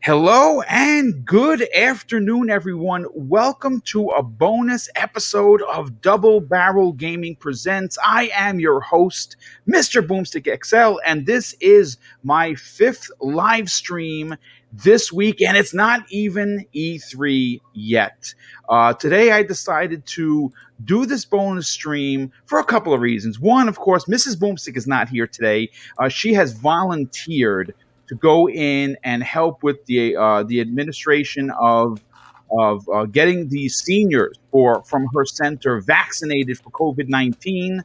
Hello and good afternoon, everyone. Welcome to a bonus episode of Double Barrel Gaming Presents. I am your host, Mr. Boomstick XL, and this is my fifth live stream this week, and it's not even E3 yet. Today, I decided to do this bonus stream for a couple of reasons. One, of course, Mrs. Boomstick is not here today. She has volunteered to go in and help with the administration of getting the seniors from her center vaccinated for COVID-19.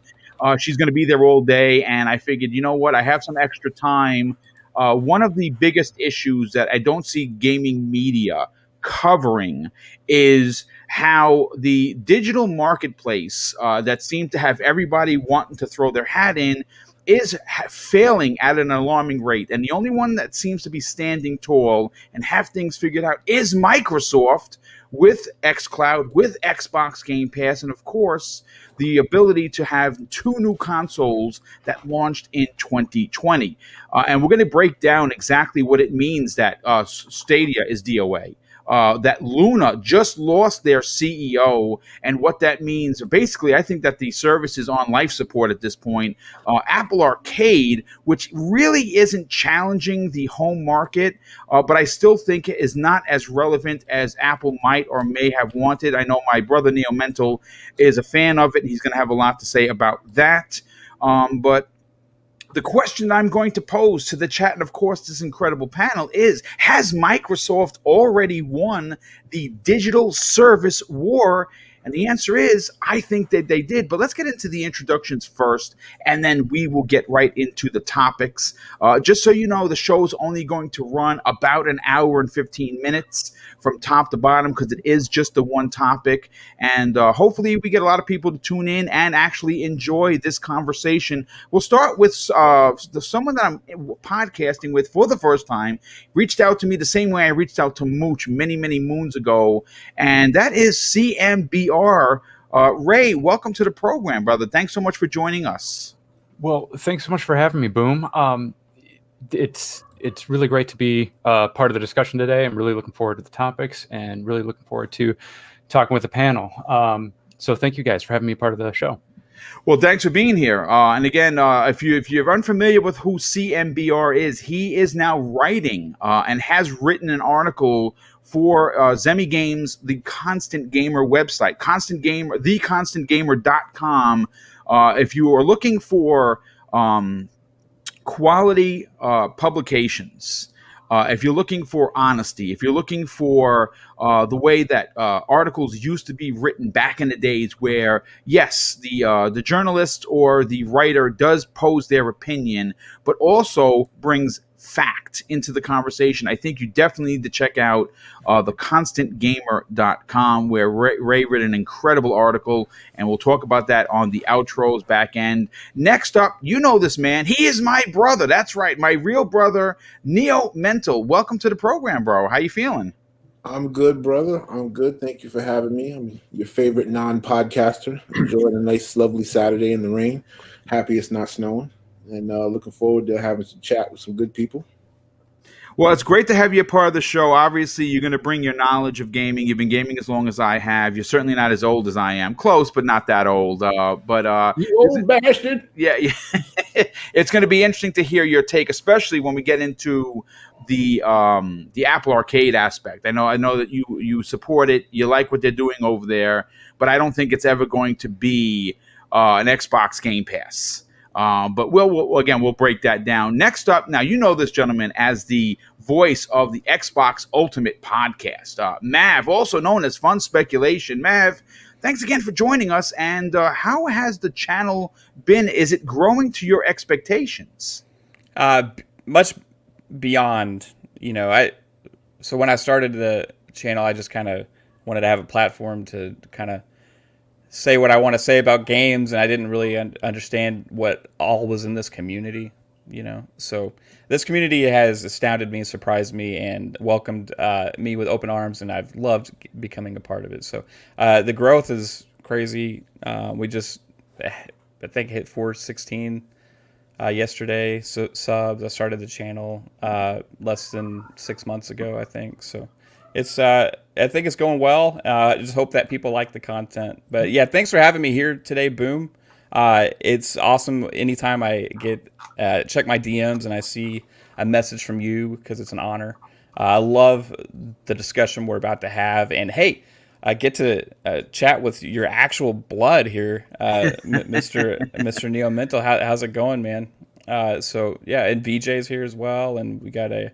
She's going to be there all day, and I figured, you know what, I have some extra time. One of the biggest issues that I don't see gaming media covering is how the digital marketplace that seemed to have everybody wanting to throw their hat in is failing at an alarming rate. And the only one that seems to be standing tall and have things figured out is Microsoft with xCloud, with Xbox Game Pass, and of course, the ability to have two new consoles that launched in 2020. And we're going to break down exactly what it means that Stadia is DOA. That Luna just lost their CEO and what that means. Basically, I think that the service is on life support at this point. Apple Arcade, which really isn't challenging the home market, but I still think it is not as relevant as Apple might or may have wanted. I know my brother Neo Mental is a fan of it, and he's going to have a lot to say about that. But the question I'm going to pose to the chat and, of course, this incredible panel is, has Microsoft already won the digital service war? And the answer is, I think that they did. But let's get into the introductions first, and then we will get right into the topics. Just so you know, the show is only going to run about an hour and 15 minutes from top to bottom because it is just the one topic. And hopefully we get a lot of people to tune in and actually enjoy this conversation. We'll start with someone that I'm podcasting with for the first time. Reached out to me the same way I reached out to Mooch many, many moons ago. And that is CMBR. Ray, welcome to the program, brother. Thanks so much for joining us. Well, thanks so much for having me, Boom. It's really great to be part of the discussion today. I'm really looking forward to the topics and really looking forward to talking with the panel. So thank you guys for having me part of the show. Well, thanks for being here. And again, if you're unfamiliar with who CMBR is, he is now writing and has written an article for Zemi Games, the Constant Gamer website, theconstantgamer.com. If you are looking for quality publications, if you're looking for honesty, if you're looking for the way that articles used to be written back in the days where, yes, the journalist or the writer does pose their opinion, but also brings fact into the conversation, I think you definitely need to check out theconstantgamer.com, where Ray wrote an incredible article, and we'll talk about that on the outros back end. Next up, you know this man. He is my brother. That's right, my real brother, Neo Mental. Welcome to the program, bro. How you feeling? I'm good, brother. I'm good. Thank you for having me. I'm your favorite non-podcaster. Enjoying a nice, lovely Saturday in the rain. Happy it's not snowing. And looking forward to having some chat with some good people. Well, it's great to have you a part of the show. Obviously, you're going to bring your knowledge of gaming. You've been gaming as long as I have. You're certainly not as old as I am. Close, but not that old. You old bastard. Yeah. It's going to be interesting to hear your take, especially when we get into the Apple Arcade aspect. I know that you support it. You like what they're doing over there, but I don't think it's ever going to be an Xbox Game Pass. But we'll break that down. Next up, now you know this gentleman as the voice of the Xbox Ultimate Podcast, Mav, also known as Fun Speculation. Mav, thanks again for joining us. And how has the channel been? Is it growing to your expectations? Much beyond. So when I started the channel, I just kind of wanted to have a platform to kind of say what I want to say about games, and I didn't really understand what all was in this community, So this community has astounded me, surprised me, and welcomed me with open arms, and I've loved becoming a part of it. So the growth is crazy. We just, I think, hit 416 yesterday. Subs. I started the channel less than 6 months ago, I think. So it's I think it's going well. I just hope that people like the content. But yeah, thanks for having me here today, Boom. It's awesome anytime I get check my DMs and I see a message from you, because it's an honor. I love the discussion we're about to have, and hey, I get to chat with your actual blood here, Mr. Neo Mental. How's it going, man? So yeah, and VJ's here as well, and we got a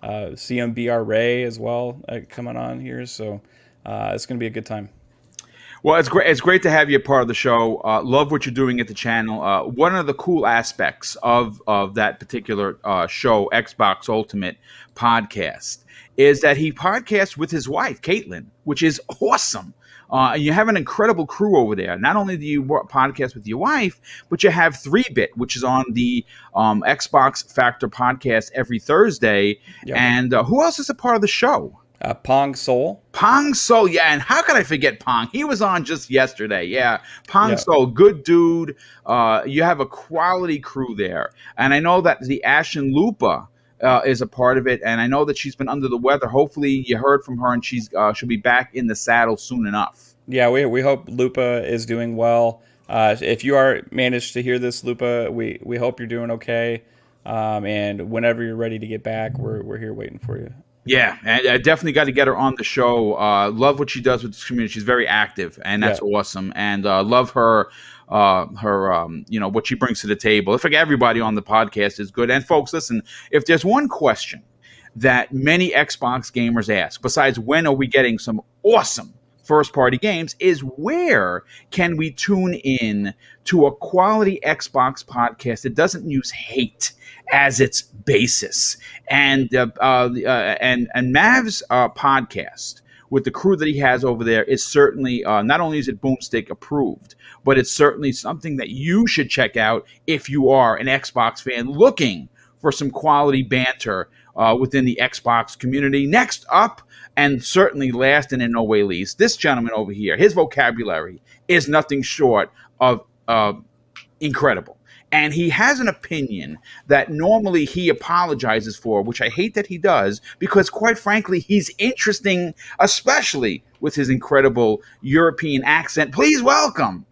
CMBR Ray as well coming on here. So it's gonna be a good time. Well, it's great. It's great to have you a part of the show. Love what you're doing at the channel. One of the cool aspects of that particular show, Xbox Ultimate Podcast, is that he podcasts with his wife, Caitlin, which is awesome. And you have an incredible crew over there. Not only do you podcast with your wife, but you have 3-Bit, which is on the Xbox Factor podcast every Thursday. Yep. And who else is a part of the show? Pong Soul. Pong Soul, yeah, and how could I forget Pong? He was on just yesterday, yeah. Pong Yeah. Soul, good dude. You have a quality crew there, and I know that the Ashen Lupa is a part of it, and I know that she's been under the weather. Hopefully, you heard from her, and she'll be back in the saddle soon enough. Yeah, we hope Lupa is doing well. If you are managed to hear this, Lupa, we hope you're doing okay. And whenever you're ready to get back, we're here waiting for you. Yeah, and I definitely got to get her on the show. Love what she does with this community. She's very active, and that's awesome. And love her, what she brings to the table. I think everybody on the podcast is good. And folks, listen, if there's one question that many Xbox gamers ask, besides when are we getting some awesome first-party games, is where can we tune in to a quality Xbox podcast that doesn't use hate as its basis. And Mav's podcast with the crew that he has over there is certainly not only is it Boomstick approved, but it's certainly something that you should check out if you are an Xbox fan looking for some quality banter within the Xbox community. Next up, and certainly last and in no way least, this gentleman over here, his vocabulary is nothing short of incredible. And he has an opinion that normally he apologizes for, which I hate that he does, because quite frankly, he's interesting, especially with his incredible European accent. Please welcome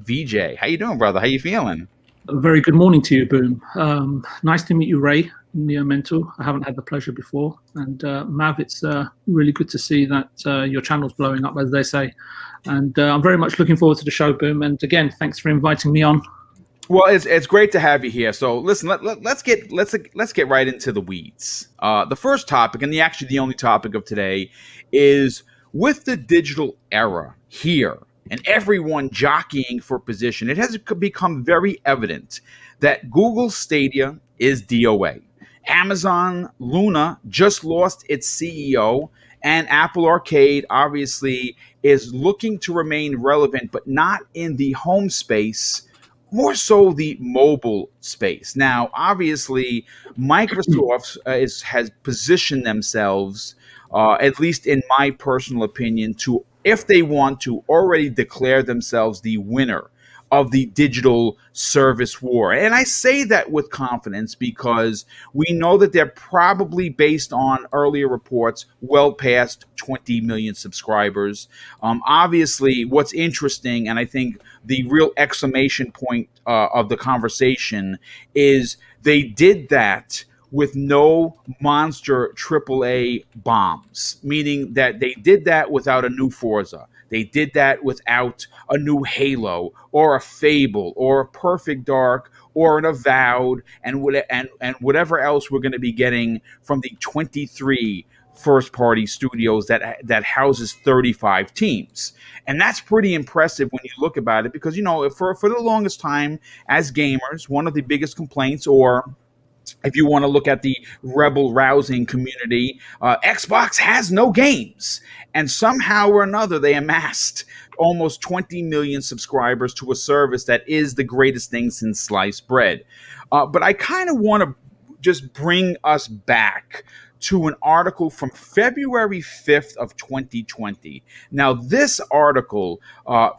VJ. How you doing, brother? How you feeling? A very good morning to you, Boom. Nice to meet you, Ray, Neo Mental. I haven't had the pleasure before. And Mav, it's really good to see that your channel's blowing up, as they say. And I'm very much looking forward to the show, Boom. And again, thanks for inviting me on. Well, it's great to have you here. So listen, let's get right into the weeds. The first topic, and actually the only topic of today, is with the digital era here and everyone jockeying for position, it has become very evident that Google Stadia is DOA. Amazon Luna just lost its CEO, and Apple Arcade obviously is looking to remain relevant, but not in the home space, more so the mobile space. Now, obviously, Microsoft has positioned themselves, at least in my personal opinion, to, if they want to, already declare themselves the winner of the digital service war. And I say that with confidence because we know that they're probably, based on earlier reports, well past 20 million subscribers. Obviously, what's interesting, and I think the real exclamation point of the conversation, is they did that with no monster AAA bombs, meaning that they did that without a new Forza. They did that without a new Halo or a Fable or a Perfect Dark or an Avowed and whatever else we're going to be getting from the 23 first-party studios that houses 35 teams. And that's pretty impressive when you look about it, because, for the longest time as gamers, one of the biggest complaints, or if you want to look at the rebel-rousing community, Xbox has no games. And somehow or another, they amassed almost 20 million subscribers to a service that is the greatest thing since sliced bread. But I kind of want to just bring us back to an article from February 5th of 2020. Now, this article,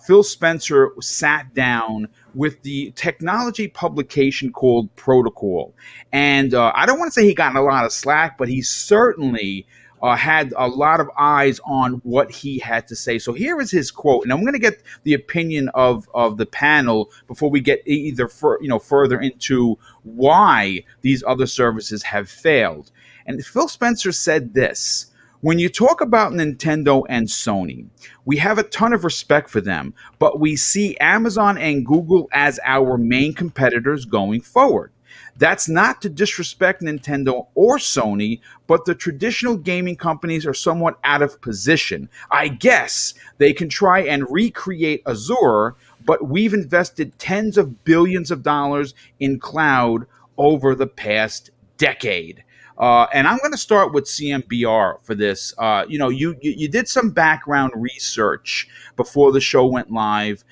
Phil Spencer sat down with the technology publication called Protocol. And I don't want to say he got a lot of slack, but he certainly had a lot of eyes on what he had to say. So here is his quote, and I'm going to get the opinion of the panel before we get either further into why these other services have failed. And Phil Spencer said this: when you talk about Nintendo and Sony, we have a ton of respect for them, but we see Amazon and Google as our main competitors going forward. That's not to disrespect Nintendo or Sony, but the traditional gaming companies are somewhat out of position. I guess they can try and recreate Azure, but we've invested tens of billions of dollars in cloud over the past decade. And I'm going to start with CMBR for this. You did some background research before the show went live.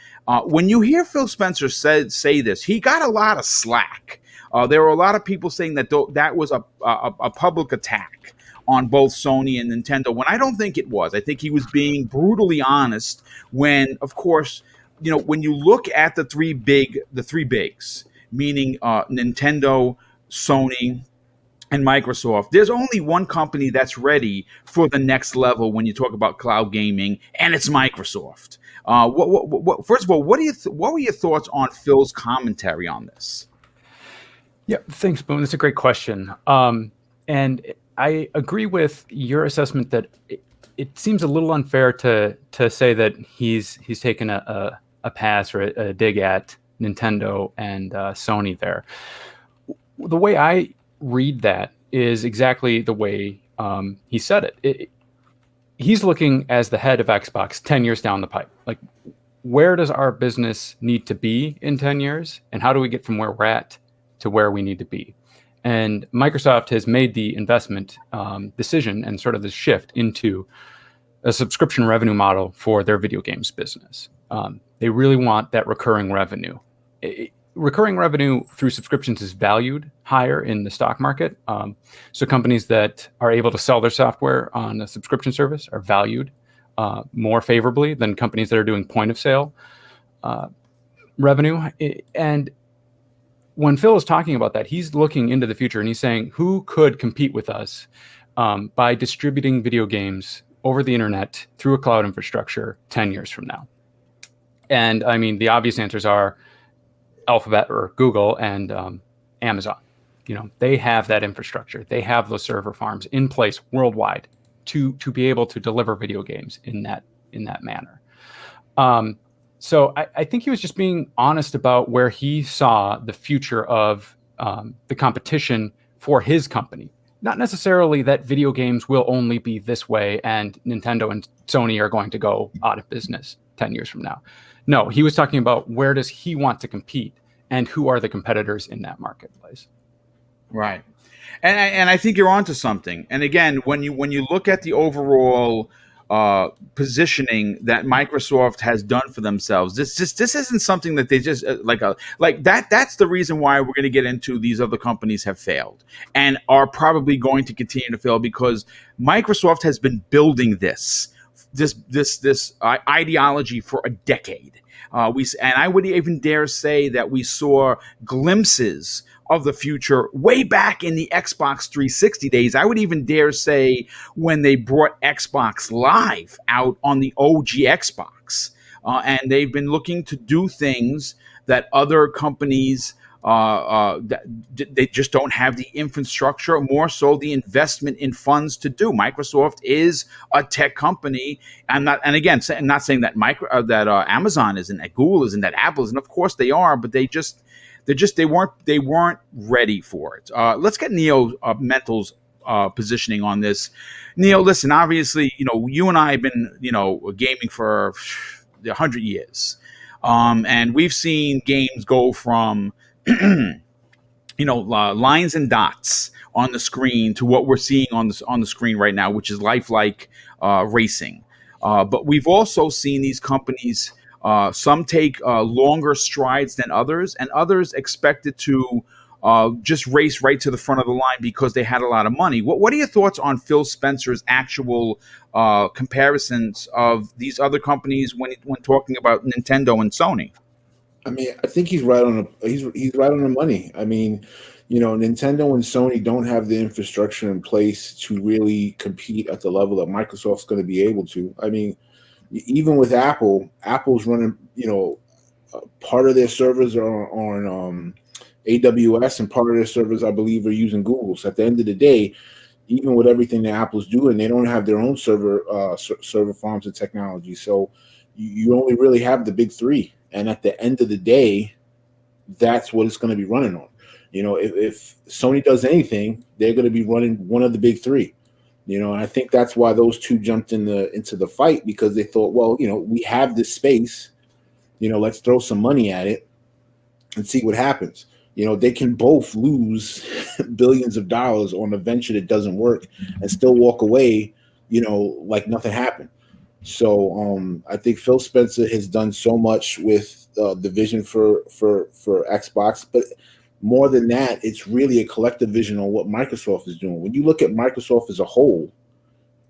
When you hear Phil Spencer say this, he got a lot of slack. There were a lot of people saying that that was a public attack on both Sony and Nintendo, when I don't think it was. I think he was being brutally honest when, of course, when you look at the three bigs, meaning Nintendo, Sony, and Microsoft, there's only one company that's ready for the next level when you talk about cloud gaming, and it's Microsoft. First of all, what were your thoughts on Phil's commentary on this? Yeah, thanks, Boone. That's a great question. And I agree with your assessment that it seems a little unfair to say that he's taken a pass or a dig at Nintendo and Sony there. The way I read that is exactly the way he said it. He's looking as the head of Xbox 10 years down the pipe. Like, where does our business need to be in 10 years? And how do we get from where we're at to where we need to be? And Microsoft has made the investment decision and sort of the shift into a subscription revenue model for their video games business. They really want that recurring revenue. Recurring revenue through subscriptions is valued higher in the stock market. So companies that are able to sell their software on a subscription service are valued more favorably than companies that are doing point of sale revenue. And when Phil is talking about that, he's looking into the future and he's saying, who could compete with us by distributing video games over the internet through a cloud infrastructure 10 years from now? And I mean, the obvious answers are Alphabet or Google and Amazon. They have that infrastructure. They have those server farms in place worldwide to be able to deliver video games in that manner. So I think he was just being honest about where he saw the future of the competition for his company. Not necessarily that video games will only be this way and Nintendo and Sony are going to go out of business 10 years from now. No, he was talking about where does he want to compete and who are the competitors in that marketplace. Right. And I think you're onto something. And again, when you look at the overall positioning that Microsoft has done for themselves, this isn't something that they just that's the reason why we're going to get into these other companies have failed and are probably going to continue to fail, because Microsoft has been building this ideology for a decade. And I would even dare say that we saw glimpses of the future way back in the Xbox 360 days. I would even dare say when they brought Xbox Live out on the OG Xbox. And they've been looking to do things that other companies they just don't have the infrastructure, more so the investment in funds to do. Microsoft is a tech company. I'm not saying that Amazon isn't, that Google isn't, that Apple isn't. Of course they are, but they weren't ready for it. Let's get Neo Mental's positioning on this. Neo, listen, obviously, you and I have been, gaming for 100 years. And we've seen games go from lines and dots on the screen to what we're seeing on the screen right now, which is lifelike racing. But we've also seen these companies, some take longer strides than others, and others expected to just race right to the front of the line because they had a lot of money. What are your thoughts on Phil Spencer's actual comparisons of these other companies when talking about Nintendo and Sony? I mean, I think he's right on he's right on the money. I mean, Nintendo and Sony don't have the infrastructure in place to really compete at the level that Microsoft's going to be able to. I mean, even with Apple's running, part of their servers are on AWS, and part of their servers, I believe, are using Google. So at the end of the day, even with everything that Apple's doing, they don't have their own server farms and technology. So you only really have the big three. And at the end of the day, that's what it's going to be running on. If Sony does anything, they're going to be running one of the big three. And I think that's why those two jumped into the fight, because they thought, well, we have this space, let's throw some money at it and see what happens. They can both lose billions of dollars on a venture that doesn't work and still walk away, like nothing happened. So I think Phil Spencer has done so much with the vision for Xbox, but more than that, it's really a collective vision on what Microsoft is doing. When you look at Microsoft as a whole,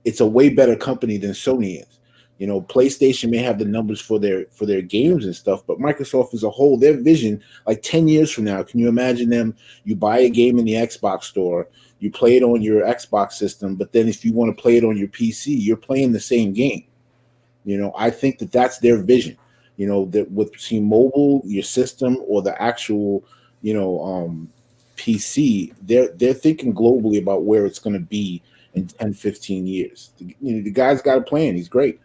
it's a way better company than Sony is. PlayStation may have the numbers for their games and stuff, but Microsoft as a whole, their vision, like 10 years from now, can you imagine them? You buy a game in the Xbox store, you play it on your Xbox system, but then if you want to play it on your PC, you're playing the same game. I think that's their vision. That with between mobile, your system, or the actual, PC, they're thinking globally about where it's going to be in 10, 15 years. The guy's got a plan. He's great.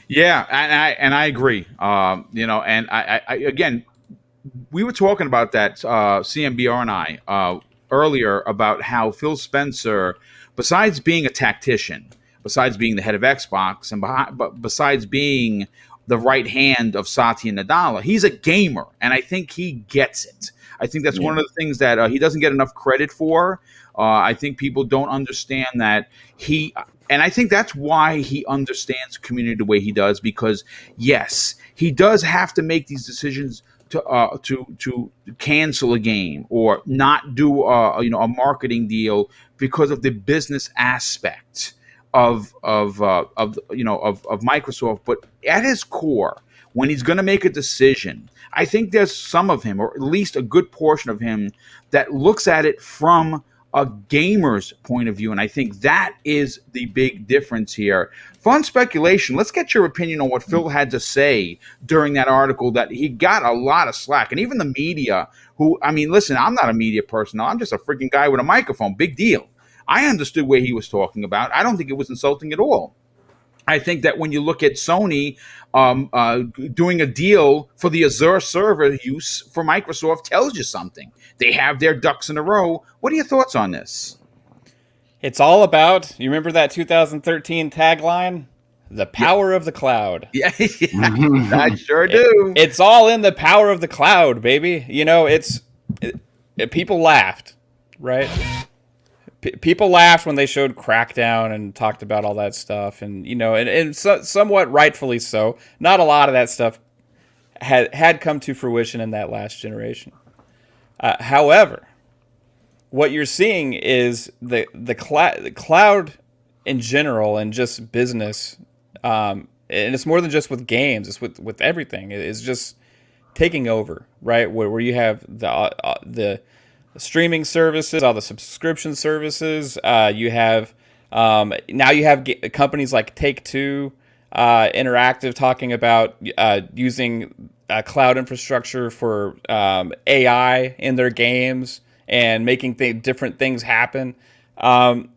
Yeah, and I agree. And I again, we were talking about that, CMBR and I, earlier, about how Phil Spencer, besides being a tactician, besides being the head of Xbox, but besides being the right hand of Satya Nadella, he's a gamer, and I think he gets it. I think that's one of the things that he doesn't get enough credit for. I think people don't understand that and I think that's why he understands the community the way he does, because yes, he does have to make these decisions to cancel a game or not do a marketing deal because of the business aspect of Microsoft. But at his core, when he's going to make a decision, I think there's some of him, or at least a good portion of him, that looks at it from a gamer's point of view, and I think that is the big difference here. Fun speculation. Let's get your opinion on what Phil had to say during that article that he got a lot of slack, and even the media, who, I mean, listen, I'm not a media person. I'm just a freaking guy with a microphone. Big deal. I understood where he was talking about. I don't think it was insulting at all. I think that when you look at Sony doing a deal for the Azure server use for Microsoft tells you something. They have their ducks in a row. What are your thoughts on this? It's all about, you remember that 2013 tagline? The power of the cloud. Yeah, I sure do. It's all in the power of the cloud, baby. People laughed, right? People laughed when they showed Crackdown and talked about all that stuff, and somewhat rightfully so. Not a lot of that stuff had come to fruition in that last generation. However, what you're seeing is the cloud in general, and just business, and it's more than just with games. It's with everything. It's just taking over, right? Where you have the streaming services, all the subscription services. You have now you have companies like Take-Two Interactive talking about using cloud infrastructure for AI in their games and making different things happen. And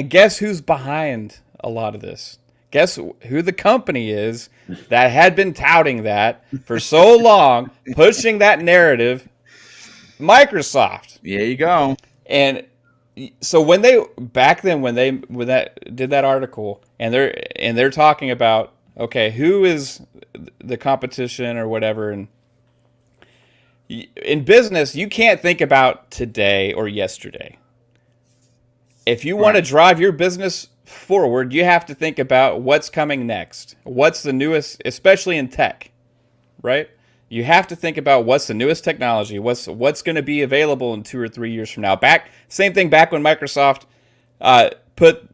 guess who's behind a lot of this? Guess who the company is that had been touting that for so long, pushing that narrative? Microsoft. There you go. And so when they did that article, and they're talking about, okay, who is the competition or whatever, and in business you can't think about today or yesterday. If you want to drive your business forward, you have to think about what's coming next, what's the newest, especially in tech, right? You have to think about what's the newest technology, what's going to be available in 2 or 3 years from now. Same thing back when Microsoft put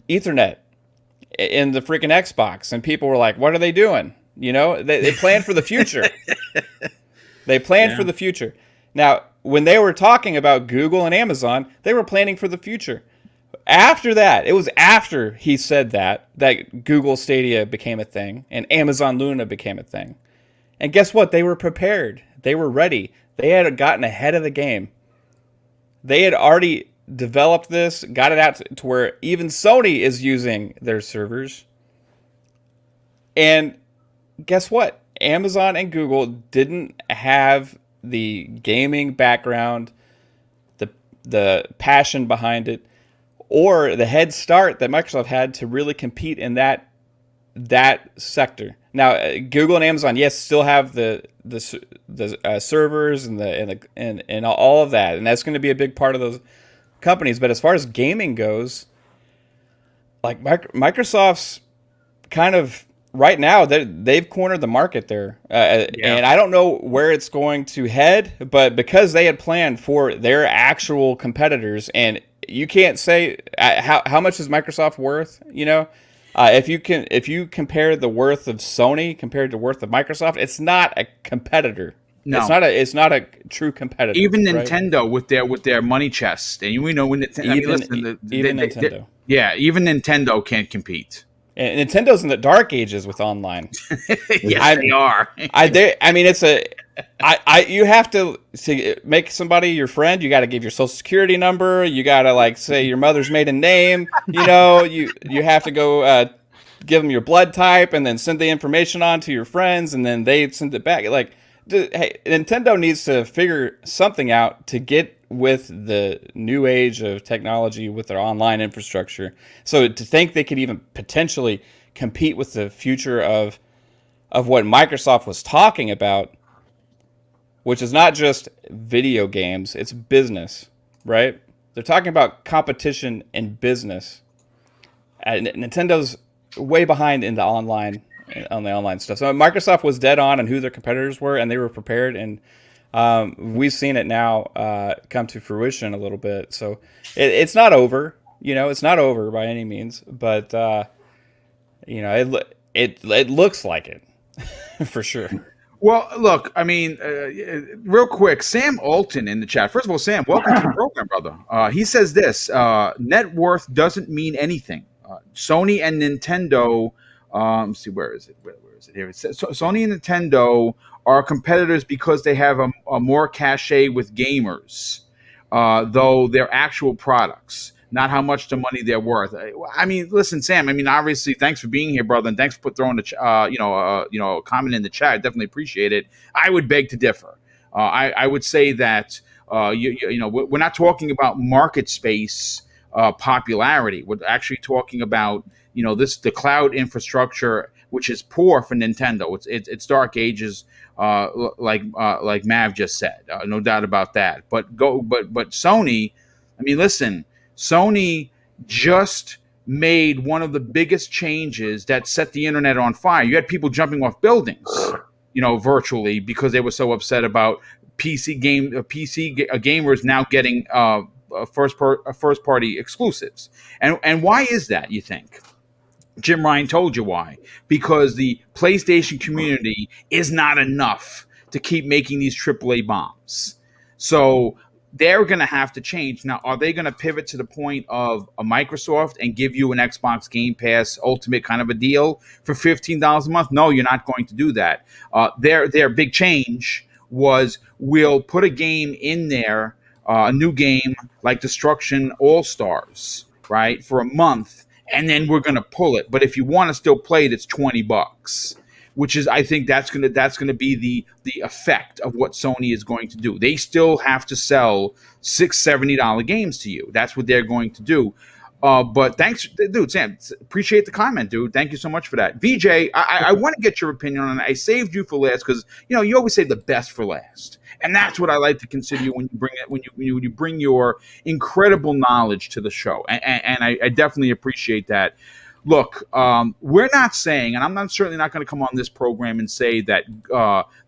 Ethernet in the freaking Xbox, and people were like, "What are they doing?" You know, they planned for the future. They planned for the future. Now, when they were talking about Google and Amazon, they were planning for the future. After that, it was after he said that Google Stadia became a thing and Amazon Luna became a thing. And guess what? They were prepared. They were ready. They had gotten ahead of the game. They had already developed this, got it out to where even Sony is using their servers. And guess what? Amazon and Google didn't have the gaming background, the passion behind it, or the head start that Microsoft had to really compete in that sector. Now, Google and Amazon, yes, still have the servers and all of that, and that's going to be a big part of those companies. But as far as gaming goes, like Microsoft's kind of right now, they've cornered the market there, and I don't know where it's going to head. But because they had planned for their actual competitors, and you can't say how much is Microsoft worth, you know. If you compare the worth of Sony compared to worth of Microsoft, it's not a competitor. No, it's not a true competitor. Even Nintendo with their money chest, and we know when Nintendo. Even Nintendo can't compete. And Nintendo's in the dark ages with online. Yes, they are. You have to make somebody your friend. You got to give your social security number. You got to say your mother's maiden name. You know, you have to go give them your blood type and then send the information on to your friends, and then they send it back. Hey, Nintendo needs to figure something out to get with the new age of technology with their online infrastructure. So to think they could even potentially compete with the future of what Microsoft was talking about, which is not just video games, it's business, right? They're talking about competition in business. Nintendo way behind in the online stuff. So Microsoft was dead on who their competitors were, and they were prepared. And we've seen it now come to fruition a little bit. So it's not over. You know, it's not over by any means, but you know, it looks like it for sure. Well, look, I mean, real quick, Sam Alton in the chat. First of all, Sam, welcome to the program, brother. He says this: net worth doesn't mean anything. Sony and Nintendo. Let's see, where is it? Where is it? Here it says Sony and Nintendo are competitors because they have a more cachet with gamers, though they're actual products, not how much the money they're worth. I mean, listen, Sam. I mean, obviously, thanks for being here, brother, and thanks for throwing a comment in the chat. I definitely appreciate it. I would beg to differ. I would say that we're not talking about market space popularity. We're actually talking about the cloud infrastructure, which is poor for Nintendo. It's dark ages, like Mav just said, no doubt about that. But Sony, I mean, listen. Sony just made one of the biggest changes that set the internet on fire. You had people jumping off buildings, virtually, because they were so upset about PC gamers now getting first party exclusives. And why is that, you think? Jim Ryan told you why. Because the PlayStation community is not enough to keep making these AAA bombs. So they're going to have to change. Now, are they going to pivot to the point of a Microsoft and give you an Xbox Game Pass Ultimate kind of a deal for $15 a month? No, you're not going to do that. Their big change was, we'll put a game in there, a new game like Destruction All-Stars, right, for a month, and then we're going to pull it. But if you want to still play it, it's $20. Which is, I think that's gonna be the effect of what Sony is going to do. They still have to sell $70 games to you. That's what they're going to do. But thanks, dude, Sam. Appreciate the comment, dude. Thank you so much for that. VJ, I want to get your opinion on it. I saved you for last because you always say the best for last, and that's what I like to consider you when you bring your incredible knowledge to the show. And I definitely appreciate that. look, we're not saying, and I'm not certainly not going to come on this program and say that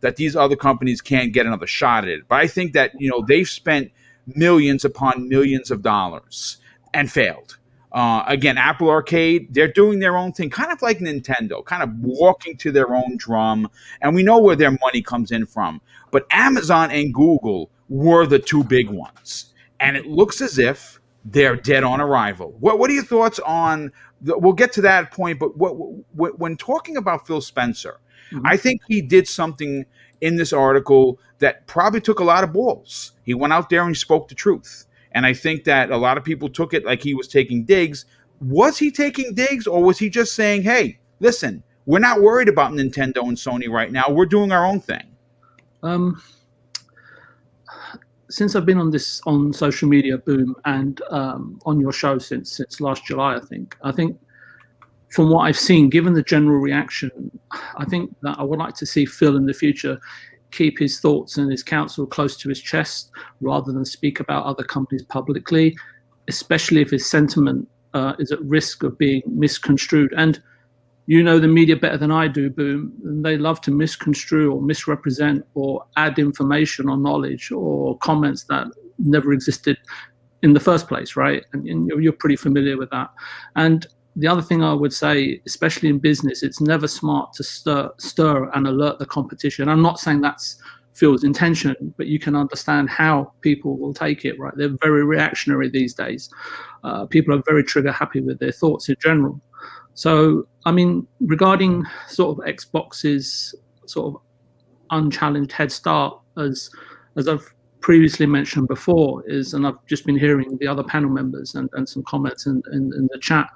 that these other companies can't get another shot at it. But I think that they've spent millions upon millions of dollars and failed. Again, Apple Arcade, they're doing their own thing, kind of like Nintendo, kind of walking to their own drum, and we know where their money comes in from. But Amazon and Google were the two big ones, and it looks as if they're dead on arrival. What are your thoughts on? We'll get to that point, but when talking about Phil Spencer, I think he did something in this article that probably took a lot of balls. He went out there and he spoke the truth. And I think that a lot of people took it like he was taking digs. Was he taking digs, or was he just saying, hey, listen, we're not worried about Nintendo and Sony right now. We're doing our own thing. Since I've been on social media, Boom, and on your show since last July, I think from what I've seen, given the general reaction, I think that I would like to see Phil in the future keep his thoughts and his counsel close to his chest rather than speak about other companies publicly, especially if his sentiment is at risk of being misconstrued. And you know the media better than I do, Boom, and they love to misconstrue or misrepresent or add information or knowledge or comments that never existed in the first place, right? And you're pretty familiar with that. And the other thing I would say, especially in business, it's never smart to stir and alert the competition. I'm not saying that's Phil's intention, but you can understand how people will take it, right? They're very reactionary these days. People are very trigger happy with their thoughts in general. So, I mean, regarding sort of Xbox's sort of unchallenged head start, as I've previously mentioned before, and I've just been hearing the other panel members and some comments in the chat,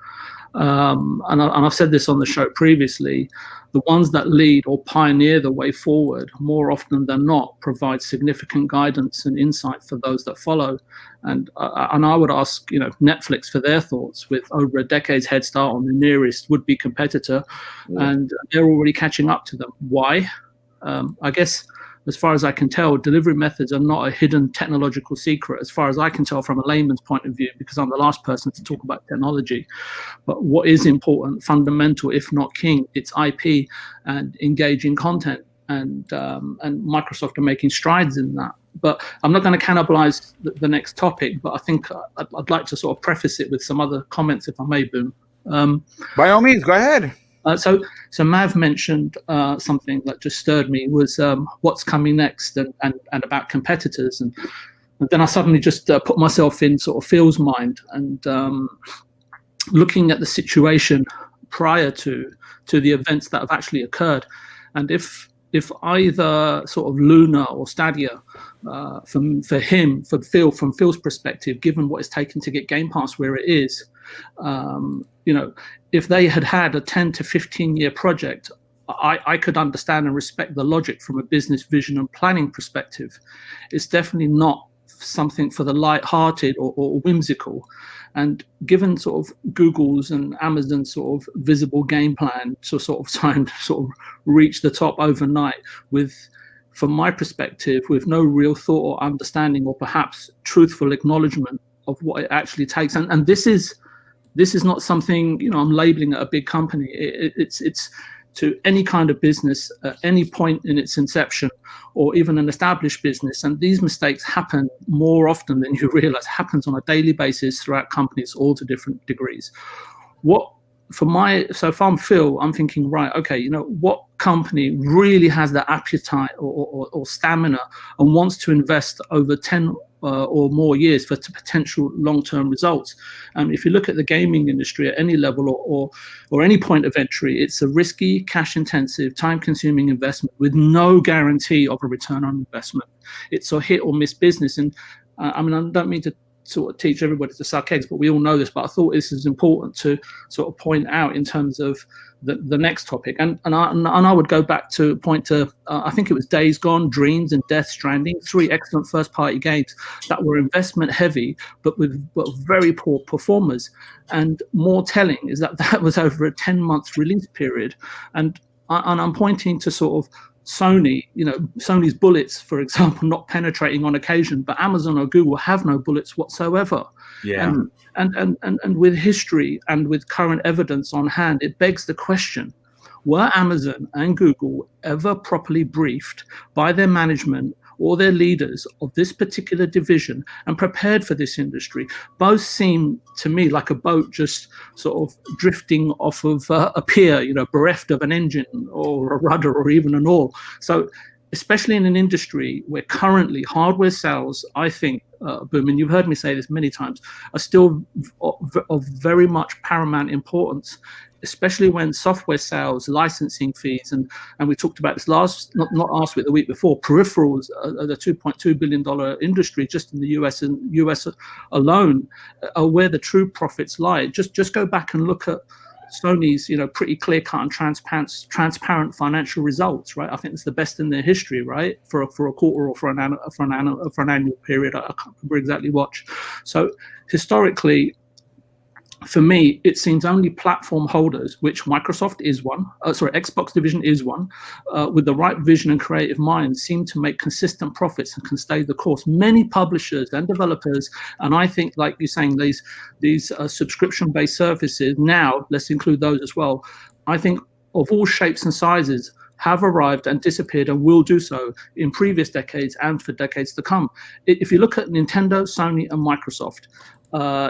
and I've said this on the show previously, the ones that lead or pioneer the way forward more often than not provide significant guidance and insight for those that follow. And I would ask, Netflix for their thoughts with over a decade's head start on the nearest would-be competitor, and they're already catching up to them. Why? I guess, as far as I can tell, delivery methods are not a hidden technological secret, as far as I can tell from a layman's point of view, because I'm the last person to talk about technology. But what is important, fundamental, if not king, it's IP and engaging content. And Microsoft are making strides in that. But I'm not going to cannibalize the next topic, but I think I'd like to sort of preface it with some other comments, if I may, Boom. By all means, go ahead. So Mav mentioned something that just stirred me, was what's coming next and about competitors. And then I suddenly just put myself in sort of Phil's mind and looking at the situation prior to the events that have actually occurred. And if either sort of Luna or Stadia, from Phil's perspective, given what it's taken to get Game Pass where it is, if they had a 10 to 15 year project, I could understand and respect the logic from a business vision and planning perspective. It's definitely not something for the light-hearted or whimsical. And given sort of Google's and Amazon's sort of visible game plan to sort of try and sort of reach the top overnight with, from my perspective, with no real thought or understanding or perhaps truthful acknowledgement of what it actually takes. And this is not something, I'm labeling it a big company. It's to any kind of business at any point in its inception, or even an established business. And these mistakes happen more often than you realize, happens on a daily basis throughout companies, all to different degrees. So if I'm Phil, I'm thinking, right, okay, what company really has the appetite or stamina and wants to invest over 10 or more years for potential long-term results? If you look at the gaming industry at any level or any point of entry, it's a risky, cash-intensive, time-consuming investment with no guarantee of a return on investment. It's a hit or miss business. And I don't mean to sort of teach everybody to suck eggs, but we all know this. But I thought this is important to sort of point out in terms of the next topic. And I would go back to point to I think it was Days Gone, Dreams, and Death Stranding, 3 excellent first-party games that were investment heavy, but with very poor performers. And more telling is that was over a 10-month release period. And I'm pointing to sort of Sony, Sony's bullets, for example, not penetrating on occasion, but Amazon or Google have no bullets whatsoever. Yeah. And with history and with current evidence on hand, it begs the question, were Amazon and Google ever properly briefed by their management or their leaders of this particular division and prepared for this industry? Both seem to me like a boat just sort of drifting off of a pier, bereft of an engine or a rudder or even an oar. So especially in an industry where currently hardware sales, I think, Boom, and you've heard me say this many times, are still of very much paramount importance, especially when software sales, licensing fees, and we talked about this not last week, the week before, peripherals are the $2.2 billion industry just in the US alone, are where the true profits lie. Just go back and look at Sony's, pretty clear-cut and transparent financial results, right? I think it's the best in their history, right? For a quarter or for an annual period. I can't remember exactly what. So historically, for me, it seems only platform holders, which Microsoft is one, Xbox division is one, with the right vision and creative mind, seem to make consistent profits and can stay the course. Many publishers and developers, and I think, like you're saying, these subscription-based services, now, let's include those as well, I think of all shapes and sizes, have arrived and disappeared and will do so in previous decades and for decades to come. If you look at Nintendo, Sony, and Microsoft,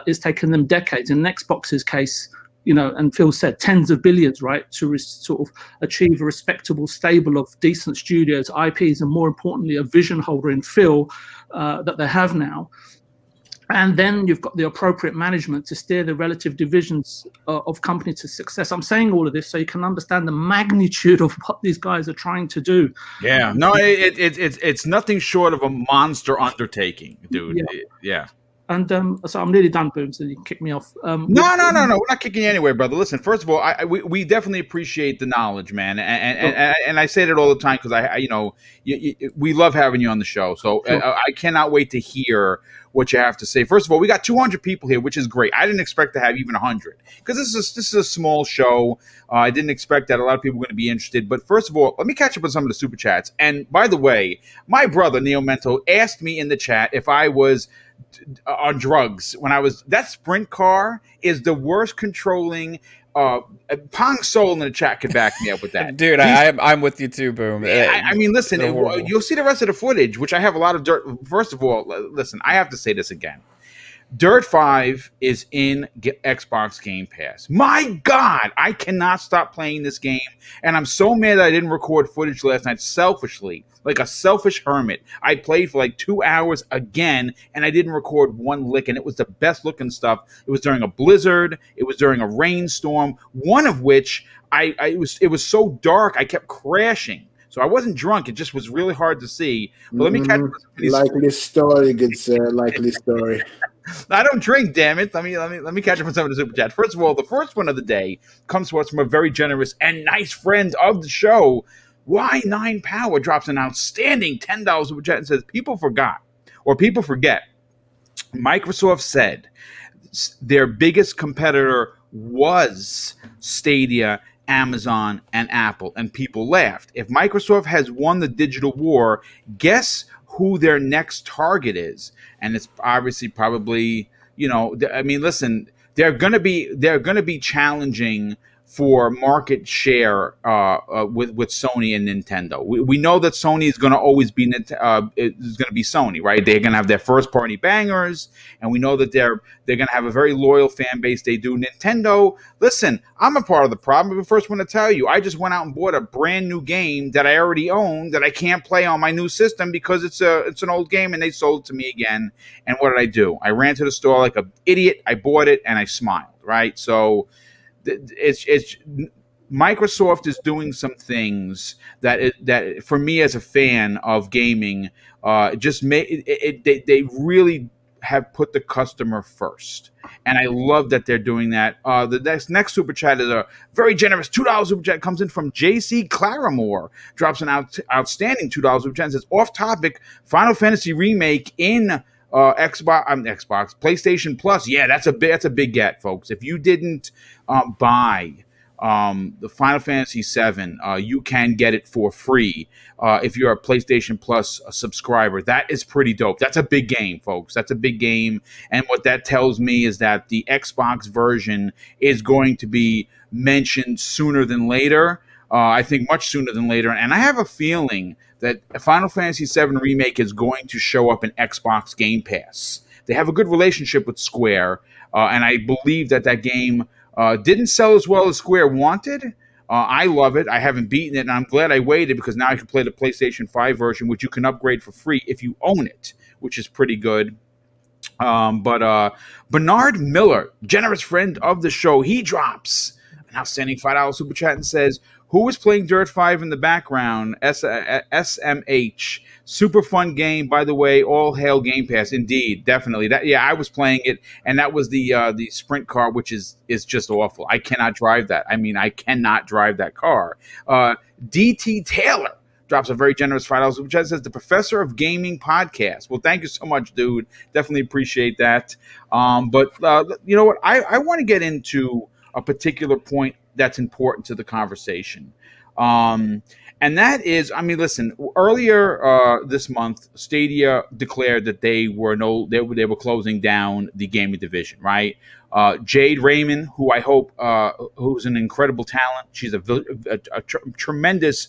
it's taken them decades. In Xbox's case, and Phil said, tens of billions, right, to sort of achieve a respectable stable of decent studios, IPs, and more importantly, a vision holder in Phil that they have now. And then you've got the appropriate management to steer the relative divisions of company to success. I'm saying all of this so you can understand the magnitude of what these guys are trying to do. Yeah, no, it's nothing short of a monster undertaking, dude. Yeah. And so I'm nearly done, Boom, so you can kick me off. No. We're not kicking you anywhere, brother. Listen, first of all, we definitely appreciate the knowledge, man. And I say that all the time because we love having you on the show. So sure. I cannot wait to hear what you have to say. First of all, we got 200 people here, which is great. I didn't expect to have even 100 because this is a small show. I didn't expect that a lot of people were going to be interested. But first of all, let me catch up on some of the super chats. And by the way, my brother, Neo Mento, asked me in the chat if I was on drugs when I was. That sprint car is the worst controlling. Pong Soul in the chat could back me up with that. Dude, I'm with you too, Boom. I mean, listen, you'll see the rest of the footage, which I have a lot of dirt. First of all, listen, I have to say this again. Dirt 5 is in Xbox Game Pass. My God, I cannot stop playing this game. And I'm so mad that I didn't record footage last night selfishly, like a selfish hermit. I played for like 2 hours again, and I didn't record one lick, and it was the best looking stuff. It was during a blizzard. It was during a rainstorm, one of which it was so dark, I kept crashing. So I wasn't drunk. It just was really hard to see. But let me catch likely story, good sir. Likely story. I don't drink, damn it. Let me catch up on some of the super chats. First of all, the first one of the day comes to us from a very generous and nice friend of the show. Y9 Power drops an outstanding $10 super chat and says, people forget, Microsoft said their biggest competitor was Stadia, Amazon, and Apple, and people laughed. If Microsoft has won the digital war, guess who their next target is? And it's obviously probably, I mean, listen, they're going to be challenging for market share with Sony and Nintendo. We know that Sony is going to always be Sony, right? They're going to have their first party bangers, and we know that they're going to have a very loyal fan base. They do. Nintendo, listen, I'm a part of the problem. I'm the first one to tell you. I just went out and bought a brand new game that I already own that I can't play on my new system because it's an old game, and they sold it to me again. And what did I do? I ran to the store like an idiot. I bought it and I smiled, right? So it's Microsoft is doing some things that for me as a fan of gaming, just they really have put the customer first, and I love that they're doing that. The next super chat is a very generous $2 super chat. Comes in from JC Claramore, drops an outstanding $2 super chat and says, off topic, Final Fantasy remake in Xbox, PlayStation Plus. Yeah, that's a big get, folks. If you didn't buy the Final Fantasy VII, you can get it for free if you're a PlayStation Plus subscriber. That is pretty dope. That's a big game, folks. That's a big game. And what that tells me is that the Xbox version is going to be mentioned sooner than later. I think much sooner than later. And I have a feeling that Final Fantasy VII Remake is going to show up in Xbox Game Pass. They have a good relationship with Square, and I believe that game didn't sell as well as Square wanted. I love it. I haven't beaten it, and I'm glad I waited because now I can play the PlayStation 5 version, which you can upgrade for free if you own it, which is pretty good. But Bernard Miller, generous friend of the show, he drops an outstanding $5 super chat and says, "Who is playing Dirt 5 in the background? SMH. Super fun game, by the way. All hail Game Pass." Indeed, definitely. I was playing it, and that was the sprint car, which is just awful. I cannot drive that. I cannot drive that car. DT Taylor drops a very generous $5 which says the Professor of Gaming podcast. Well, thank you so much, dude. Definitely appreciate that. But you know what? I want to get into a particular point that's important to the conversation. And that is, listen, earlier this month, Stadia declared that they were closing down the gaming division, right? Jade Raymond, who I hope, who's an incredible talent. She's a tremendous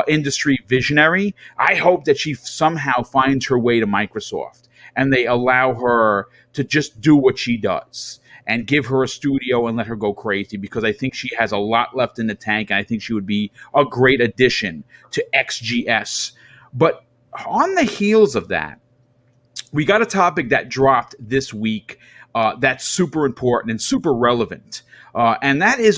industry visionary. I hope that she somehow finds her way to Microsoft and they allow her to just do what she does and give her a studio and let her go crazy, because I think she has a lot left in the tank, and I think she would be a great addition to XGS. But on the heels of that, we got a topic that dropped this week that's super important and super relevant, and that is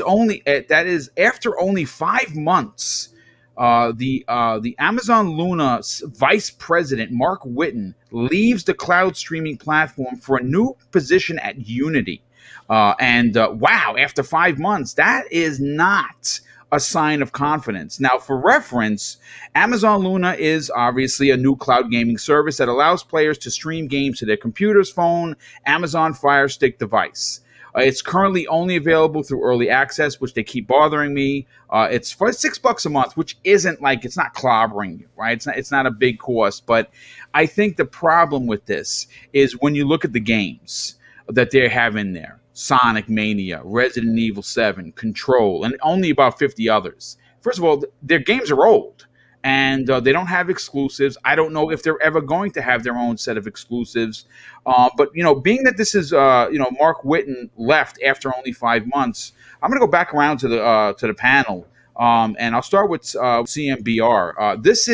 after only 5 months. The Amazon Luna vice president, Mark Witten, leaves the cloud streaming platform for a new position at Unity. Wow, after 5 months, that is not a sign of confidence. Now, for reference, Amazon Luna is obviously a new cloud gaming service that allows players to stream games to their computer's phone, Amazon Fire Stick device. It's currently only available through early access, which they keep bothering me. It's for $6 a month, which isn't like, it's not clobbering you, right? It's not a big cost. But I think the problem with this is when you look at the games that they have in there: Sonic Mania, Resident Evil 7, Control, and only about 50 others. First of all, their games are old, and they don't have exclusives. I don't know if they're ever going to have their own set of exclusives. But, being that this is, Mark Witten left after only 5 months, I'm going to go back around to the panel, and I'll start with CMBR. This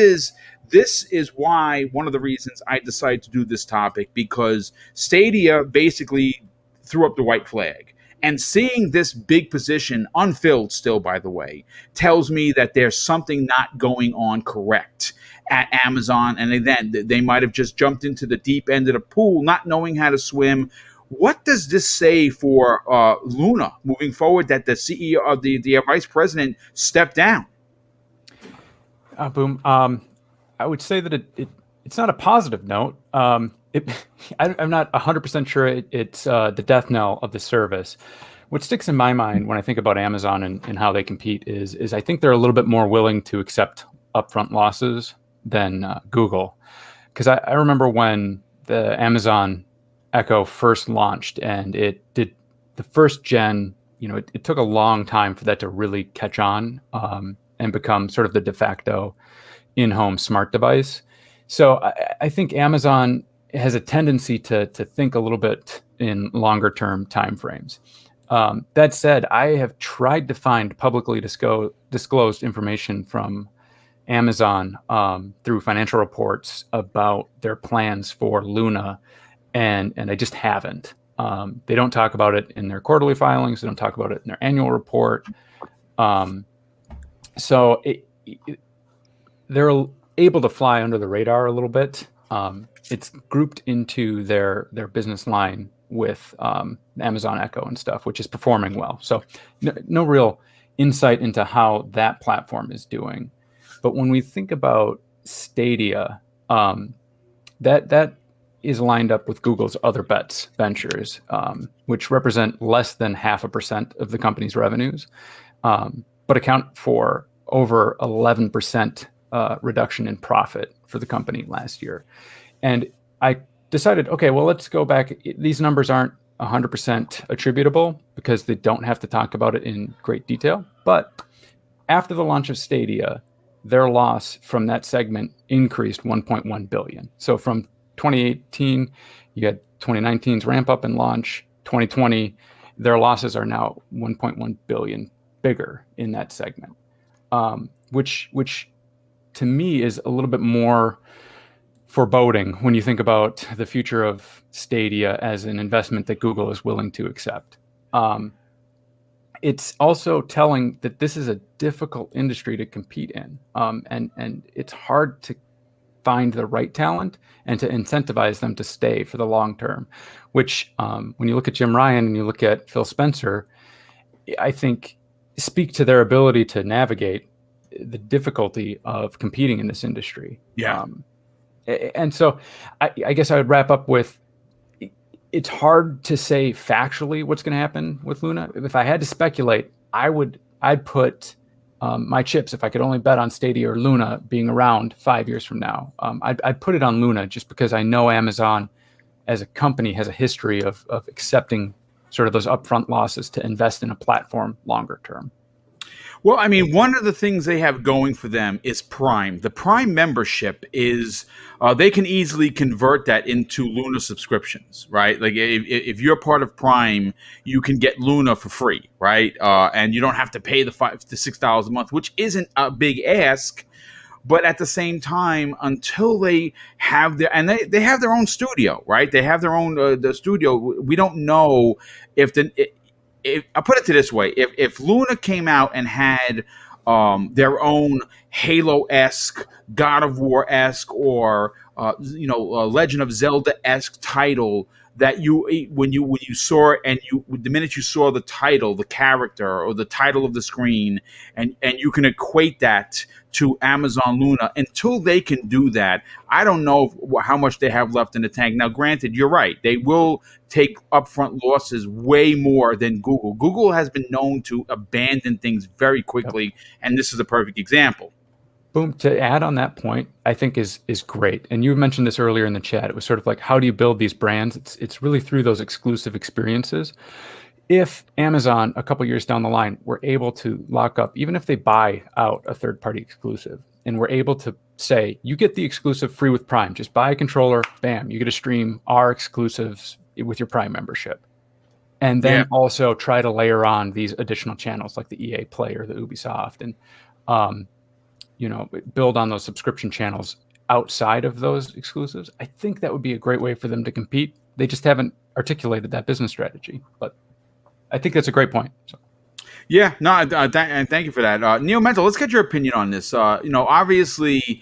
is why, one of the reasons I decided to do this topic, because Stadia basically threw up the white flag. And seeing this big position, unfilled still, by the way, tells me that there's something not going on correct at Amazon. And then they might have just jumped into the deep end of the pool, not knowing how to swim. What does this say for Luna moving forward, that the CEO of the vice president stepped down? Boom. I would say that it's not a positive note. I'm not 100% sure it's the death knell of the service. What sticks in my mind when I think about Amazon and how they compete is I think they're a little bit more willing to accept upfront losses than Google. Because I remember when the Amazon Echo first launched and it did the first gen, it took a long time for that to really catch on and become sort of the de facto in-home smart device. So I think Amazon has a tendency to think a little bit in longer term timeframes. That said, I have tried to find publicly disclosed information from Amazon through financial reports about their plans for Luna, and I just haven't. They don't talk about it in their quarterly filings. They don't talk about it in their annual report. So they're able to fly under the radar a little bit. It's grouped into their business line with Amazon Echo and stuff, which is performing well. So no real insight into how that platform is doing. But when we think about Stadia, that is lined up with Google's Other Bets ventures, which represent less than 0.5% of the company's revenues. but account for over 11% reduction in profit for the company last year. And I decided, okay, well, let's go back. These numbers aren't 100% attributable because they don't have to talk about it in great detail. But after the launch of Stadia, their loss from that segment increased 1.1 billion. So from 2018, you had 2019's ramp up and launch. 2020, their losses are now 1.1 billion bigger in that segment, which to me is a little bit more foreboding when you think about the future of Stadia as an investment that Google is willing to accept. It's also telling that this is a difficult industry to compete in, and it's hard to find the right talent and to incentivize them to stay for the long term, which when you look at Jim Ryan and you look at Phil Spencer, I think speak to their ability to navigate the difficulty of competing in this industry. Yeah. And so I guess I would wrap up with, it's hard to say factually what's going to happen with Luna. If I had to speculate, I'd put my chips, if I could only bet on Stadia or Luna being around 5 years from now. I'd put it on Luna just because I know Amazon as a company has a history of accepting sort of those upfront losses to invest in a platform longer term. Well, I mean, one of the things they have going for them is Prime. The Prime membership is, they can easily convert that into Luna subscriptions, right? Like if you're part of Prime, you can get Luna for free, right? And you don't have to pay the $5 to $6 a month, which isn't a big ask. But at the same time, until they have they have their own studio, right? They have their own the studio. We don't know if I'll put it to this way: if Luna came out and had their own Halo-esque, God of War-esque, or Legend of Zelda-esque title, that when you saw it, and the minute you saw the title, the character, or the title of the screen, and you can equate that to Amazon Luna, until they can do that, I don't know how much they have left in the tank. Now, granted, you're right. They will take upfront losses way more than Google. Google has been known to abandon things very quickly, and this is a perfect example. Boom. To add on that point, I think is great. And you mentioned this earlier in the chat. It was sort of like, how do you build these brands? It's really through those exclusive experiences. If Amazon, a couple years down the line, were able to lock up, even if they buy out a third-party exclusive, and we're able to say, you get the exclusive free with Prime, just buy a controller, bam, you get to stream our exclusives with your Prime membership. And then also try to layer on these additional channels like the EA Play or the Ubisoft, and build on those subscription channels outside of those exclusives. I think that would be a great way for them to compete. They just haven't articulated that business strategy, but I think that's a great point. So. Yeah, no, thank you for that. Neil Mental, let's get your opinion on this. Obviously,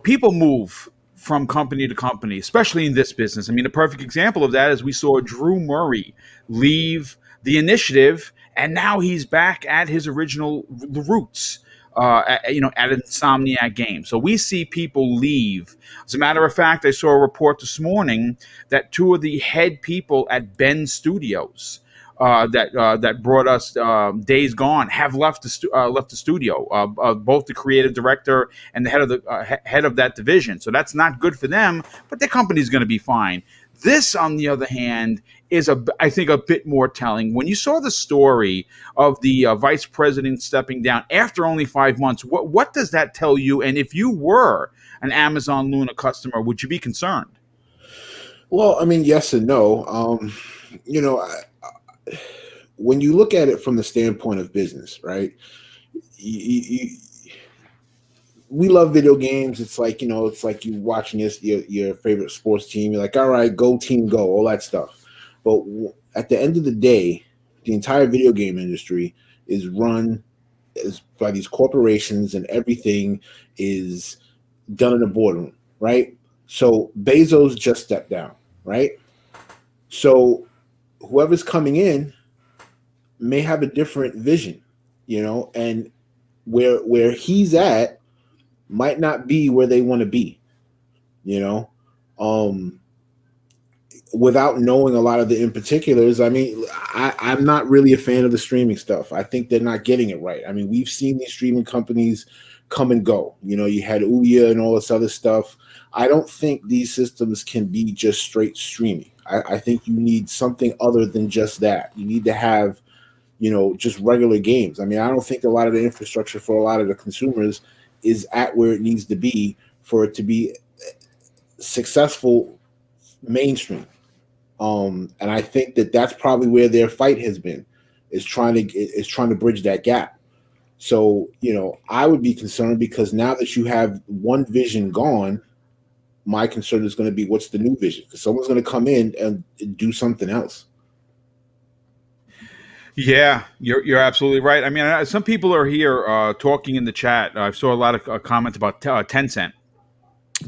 people move from company to company, especially in this business. I mean, a perfect example of that is we saw Drew Murray leave the initiative, and now he's back at his original roots. At Insomniac Games. So we see people leave. As a matter of fact, I saw a report this morning that two of the head people at Bend Studios that brought us Days Gone have left the studio. Both the creative director and the head of that division. So that's not good for them, but their company's going to be fine. This, on the other hand, is I think a bit more telling. When you saw the story of the vice president stepping down after only 5 months, what does that tell you? And if you were an Amazon Luna customer, would you be concerned? Well, I mean, yes and no. When you look at it from the standpoint of business, right? We love video games. It's like, it's like you watching your favorite sports team. You're like, all right, go team, go, all that stuff. But at the end of the day, the entire video game industry is run by these corporations, and everything is done in a boardroom, right? So Bezos just stepped down, right? So whoever's coming in may have a different vision, and where he's at might not be where they want to be, without knowing a lot of the in particulars, I mean, I'm not really a fan of the streaming stuff. I think they're not getting it right. I mean, we've seen these streaming companies come and go. You know, you had Ouya and all this other stuff. I don't think these systems can be just straight streaming. I think you need something other than just that. You need to have, you know, just regular games. I mean, I don't think a lot of the infrastructure for a lot of the consumers is at where it needs to be for it to be successful mainstream. And I think that that's probably where their fight has been, is trying to bridge that gap. So, you know, I would be concerned because now that you have one vision gone, my concern is going to be what's the new vision, because someone's going to come in and do something else. Yeah, you're absolutely right. I mean, some people are here talking in the chat. I saw a lot of comments about Tencent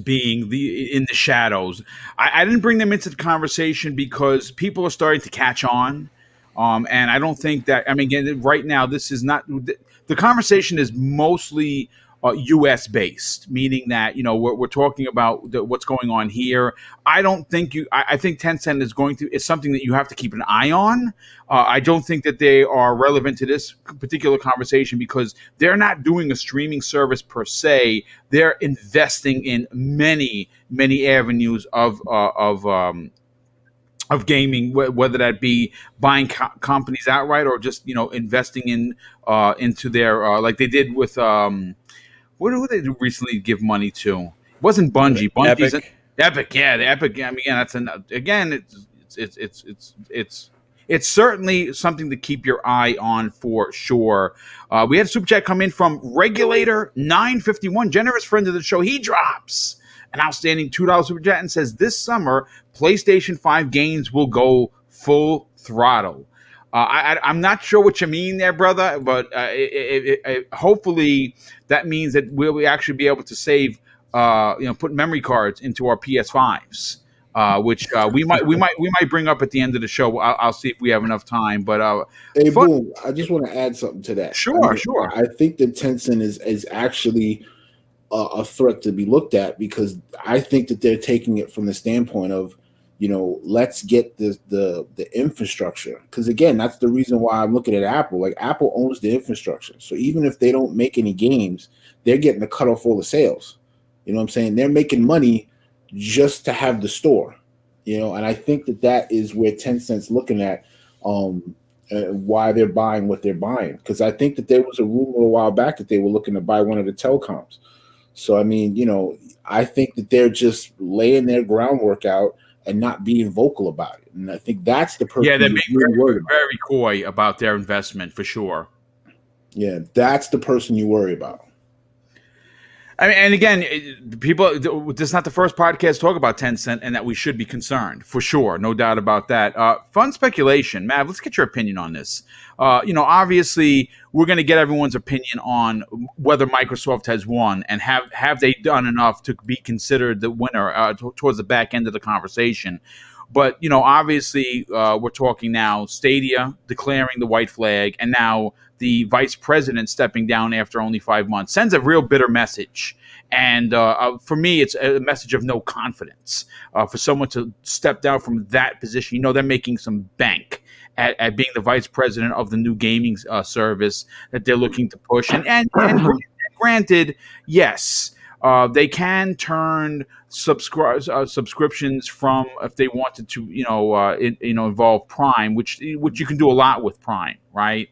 being in the shadows. I didn't bring them into the conversation because people are starting to catch on, and I don't think that. I mean, again, right now, this is not the conversation is mostly U.S. based, meaning that, you know, we're talking about what's going on here. I don't think I think Tencent is something that you have to keep an eye on. I don't think that they are relevant to this particular conversation because they're not doing a streaming service per se. They're investing in many avenues of gaming, whether that be buying companies outright or just, you know, investing into their like they did with what did they recently give money to? It wasn't Bungie. Bungie's Epic. Yeah, the Epic. I mean, it's certainly something to keep your eye on for sure. We had a super chat come in from Regulator 951, generous friend of the show. He drops an outstanding $2 super chat and says, "This summer, PlayStation 5 games will go full throttle." I'm not sure what you mean there, brother, but hopefully that means that we'll actually be able to save, put memory cards into our PS5s, which we might bring up at the end of the show. I'll see if we have enough time. But hey, Boom, I just want to add something to that. Sure. I think that Tencent is actually a threat to be looked at, because I think that they're taking it from the standpoint of, you know, let's get the infrastructure. Because again, that's the reason why I'm looking at Apple. Like, Apple owns the infrastructure, so even if they don't make any games, they're getting a cut off all the sales. You know what I'm saying? They're making money just to have the store. You know, and I think that is where Tencent's looking at why they're buying what they're buying. Because I think that there was a rumor a while back that they were looking to buy one of the telecoms. So I mean, you know, I think that they're just laying their groundwork out and not being vocal about it. And I think that's the person. Yeah, they're being very coy about their investment for sure. Yeah, that's the person you worry about. I mean, and again, people, this is not the first podcast to talk about Tencent, and that we should be concerned for sure, no doubt about that. Fun speculation, Mav. Let's get your opinion on this. Obviously, we're going to get everyone's opinion on whether Microsoft has won, and have they done enough to be considered the winner towards the back end of the conversation. But, you know, obviously, we're talking now Stadia declaring the white flag, and now the vice president stepping down after only 5 months sends a real bitter message. And for me, it's a message of no confidence for someone to step down from that position. You know, they're making some bank at being the vice president of the new gaming service that they're looking to push. And granted, yes, they can turn subscriptions from, if they wanted to, involve Prime, which you can do a lot with Prime, right?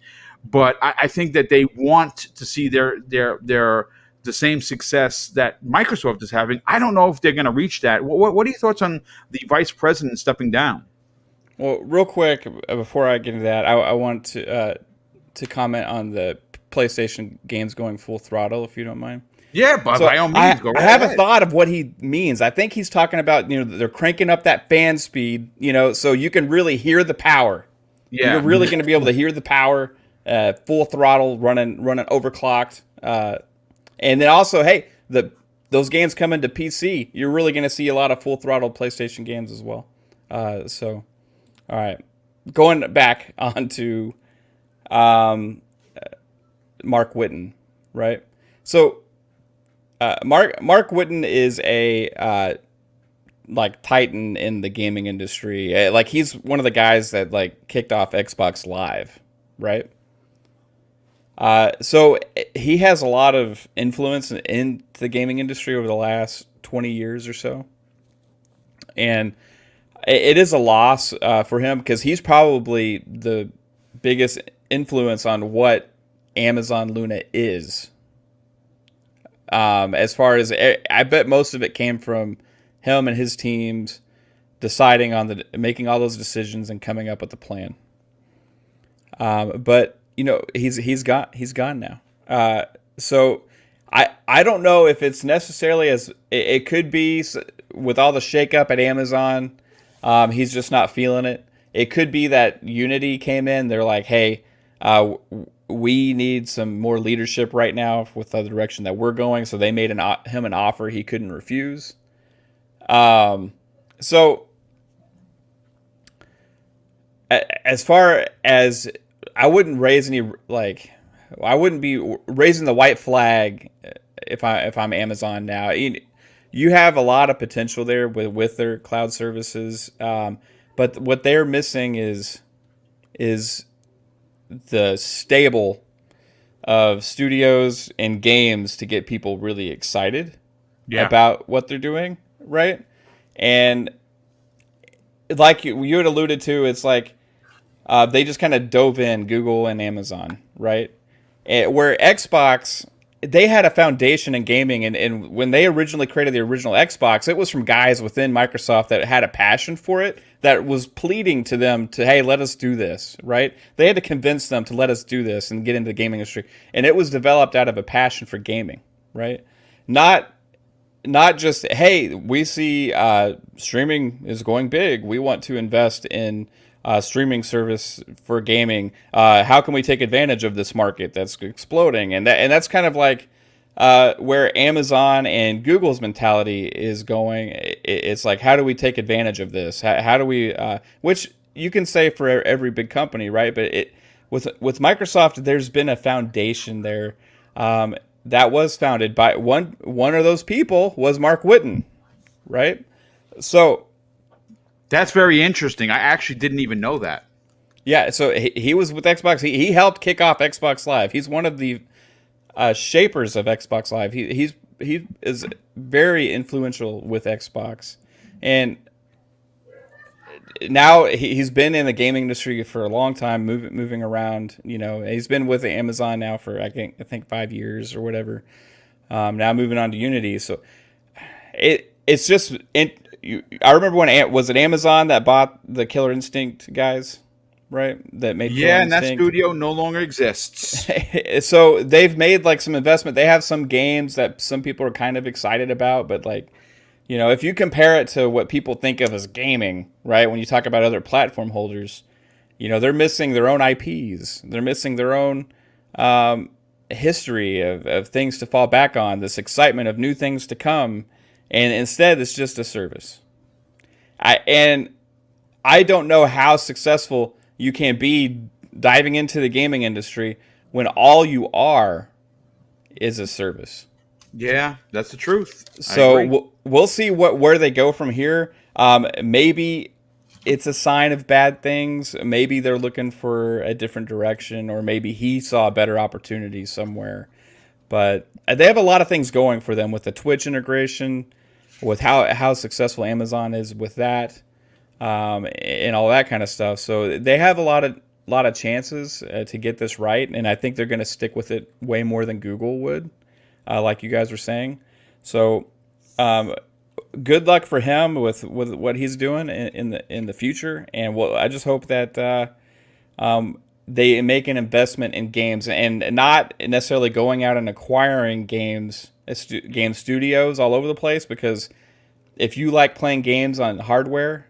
But I think that they want to see the same success that Microsoft is having. I don't know if they're going to reach that. What are your thoughts on the vice president stepping down? Well, real quick before I get into that, I want to comment on the PlayStation games going full throttle, if you don't mind. Yeah, but by all means, go right I have ahead. a thought of what he means. I think he's talking about, they're cranking up that fan speed, so you can really hear the power. Yeah, you're really going to be able to hear the power, full throttle, running overclocked, and then also, hey, those games come into PC. You're really going to see a lot of full throttle PlayStation games as well. So, all right, going back onto Mark Witten, right? So. Mark Witten is a like titan in the gaming industry. Like he's one of the guys that like kicked off Xbox Live, right? So he has a lot of influence in the gaming industry over the last 20 years or so. And it is a loss for him because he's probably the biggest influence on what Amazon Luna is. As far as I bet most of it came from him and his teams deciding on making all those decisions and coming up with the plan. But you know, he's gone now. So I don't know if it's necessarily as it could be with all the shakeup at Amazon. He's just not feeling it. It could be that Unity came in. They're like, hey, we need some more leadership right now with the direction that we're going. So they made him an offer he couldn't refuse. So as far as I wouldn't raise any I wouldn't be raising the white flag if I'm Amazon now. You have a lot of potential there with their cloud services, but what they're missing is the stable of studios and games to get people really excited about what they're doing, right? And like you had alluded to, it's like they just kind of dove in, Google and Amazon, right? Where Xbox, they had a foundation in gaming, and when they originally created the original Xbox, it was from guys within Microsoft that had a passion for it, that was pleading to them to, hey, let us do this, right? They had to convince them to let us do this and get into the gaming industry, and it was developed out of a passion for gaming, right? Not just, hey, we see streaming is going big, we want to invest in streaming service for gaming. How can we take advantage of this market that's exploding? And that's kind of like where Amazon and Google's mentality is going. It's like, how do we take advantage of this? How do we? Which you can say for every big company, right? But with Microsoft, there's been a foundation there that was founded by one of those people was Mark Witten, right? So. That's very interesting. I actually didn't even know that. Yeah, so he was with Xbox. He helped kick off Xbox Live. He's one of the shapers of Xbox Live. He is very influential with Xbox, and now he's been in the gaming industry for a long time, moving around. You know, he's been with Amazon now for I think 5 years or whatever. Now moving on to Unity. So it's just. I remember when was it Amazon that bought the Killer Instinct guys, right? That made Killer and Instinct. That studio no longer exists. So they've made like some investment. They have some games that some people are kind of excited about, but like, you know, if you compare it to what people think of as gaming, right? When you talk about other platform holders, you know, they're missing their own IPs. They're missing their own history of things to fall back on. This excitement of new things to come. And instead, it's just a service. I don't know how successful you can be diving into the gaming industry when all you are is a service. Yeah, that's the truth. So we'll see where they go from here. Maybe it's a sign of bad things. Maybe they're looking for a different direction, or maybe he saw a better opportunity somewhere. But they have a lot of things going for them with the Twitch integration, with how successful Amazon is with that, and all that kind of stuff. So they have a lot of chances to get this right, and I think they're going to stick with it way more than Google would, like you guys were saying. So good luck for him with what he's doing in the future, and I just hope that they make an investment in games and not necessarily going out and acquiring game studios all over the place, because if you like playing games on hardware,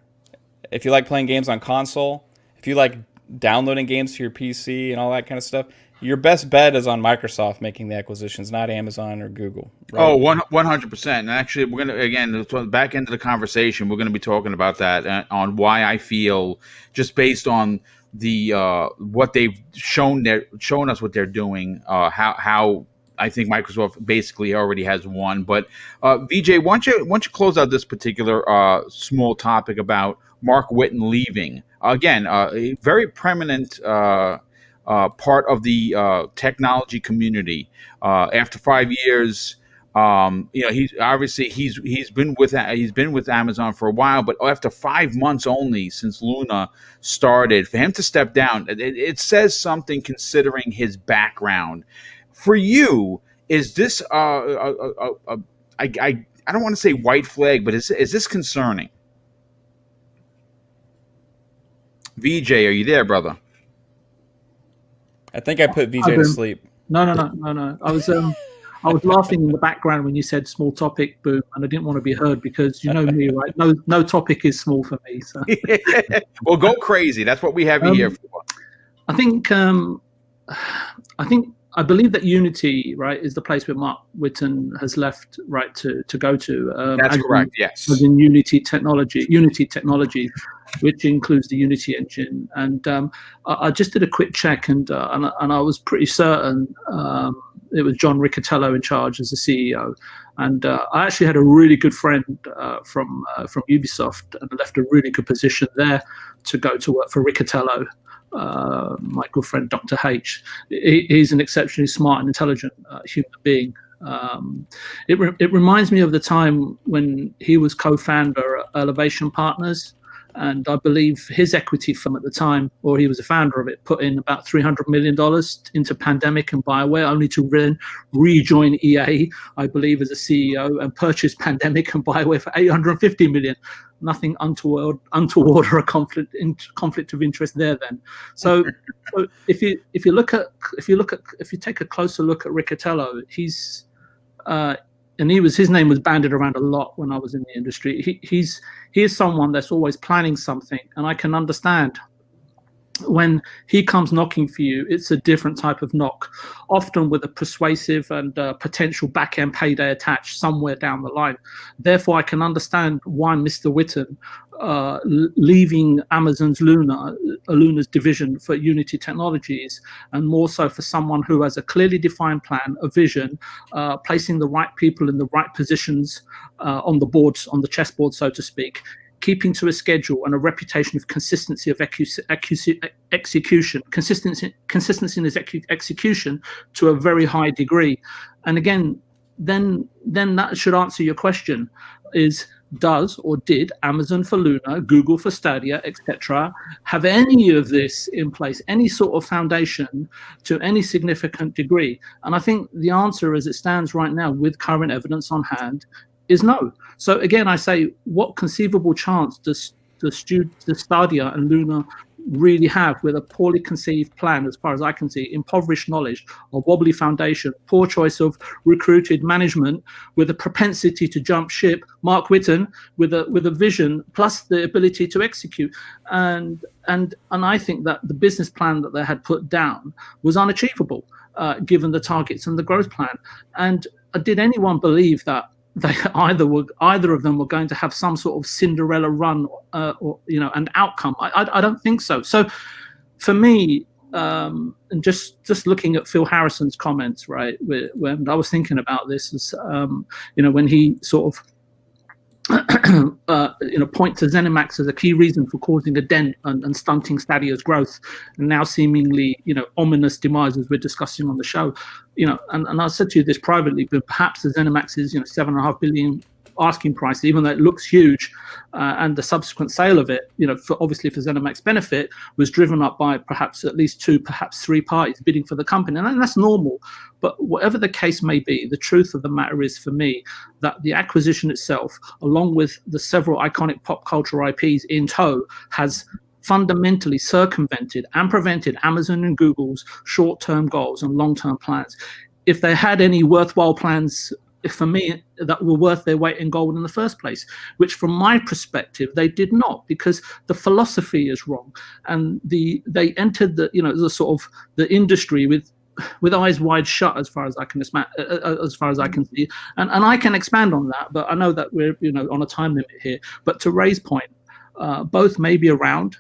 if you like playing games on console, if you like downloading games to your PC and all that kind of stuff, your best bet is on Microsoft making the acquisitions, not Amazon or Google. Right? Oh, 100%. And actually, we're going to, again, back into the conversation, we're going to be talking about that on why I feel, just based on the what they've shown us what they're doing, how I think Microsoft basically already has one. But VJ, why don't you close out this particular small topic about Mark Witten leaving? Again, a very prominent part of the technology community. After 5 years, he's been with Amazon for a while, but after 5 months only since Luna started, for him to step down, it says something considering his background. For you, is this I don't want to say white flag, but is this concerning? VJ, are you there, brother? I think I put VJ to sleep. No. I was laughing in the background when you said small topic, Boom, and I didn't want to be heard because you know me, right? No topic is small for me. So. Well, go crazy. That's what we have you here for. I believe that Unity, right, is the place where Mark Witten has left, right, to go to. That's correct. Yes. As in Unity Technology, which includes the Unity engine. And I just did a quick check, and I was pretty certain it was John Riccatello in charge as the CEO. And I actually had a really good friend from Ubisoft, and left a really good position there to go to work for Riccatello. My good friend Dr. H. He's an exceptionally smart and intelligent human being. It reminds me of the time when he was co-founder at Elevation Partners, and I believe his equity firm at the time, or he was a founder of it, put in about $300 million into Pandemic and BioWare, only to then rejoin EA, I believe, as a CEO, and purchase Pandemic and BioWare for $850 million. Nothing untoward or a conflict of interest there. Then, so if you take a closer look at Riccatello, his name was bandied around a lot when I was in the industry. He is someone that's always planning something, and I can understand when he comes knocking for you, it's a different type of knock, often with a persuasive and potential back-end payday attached somewhere down the line. Therefore, I can understand why Mr. Witten leaving Amazon's Luna's division for Unity Technologies, and more so for someone who has a clearly defined plan, a vision, placing the right people in the right positions on the boards, on the chessboard, so to speak, keeping to a schedule and a reputation of consistency of execution, consistency in his execution to a very high degree. And again, then that should answer your question: does or did Amazon for Luna, Google for Stadia, etc., have any of this in place, any sort of foundation to any significant degree? And I think the answer, as it stands right now, with current evidence on hand, is no. So again, I say, what conceivable chance does Stadia and Luna really have with a poorly conceived plan, as far as I can see, impoverished knowledge, a wobbly foundation, poor choice of recruited management, with a propensity to jump ship, Mark Witten with a vision plus the ability to execute, and I think that the business plan that they had put down was unachievable, given the targets and the growth plan. And did anyone believe that they either of them were going to have some sort of Cinderella run, or an outcome? I don't think so. So, for me, and just looking at Phil Harrison's comments, right, when I was thinking about this, is when he sort of point to ZeniMax as a key reason for causing a dent and stunting Stadia's growth, and now seemingly ominous demise, as we're discussing on the show. And I said to you this privately, but perhaps the ZeniMax's $7.5 billion asking price, even though it looks huge, and the subsequent sale of it, obviously for ZeniMax benefit, was driven up by perhaps at least two, perhaps three parties bidding for the company, and that's normal. But whatever the case may be, the truth of the matter is, for me, that the acquisition itself, along with the several iconic pop culture IPs in tow, has fundamentally circumvented and prevented Amazon and Google's short-term goals and long-term plans. If they had any worthwhile plans, for me, that were worth their weight in gold in the first place, which from my perspective they did not, because the philosophy is wrong, and they entered the sort of the industry with eyes wide shut, as far as I can see, and I can expand on that, but I know that we're on a time limit here. But to Ray's point, both may be around,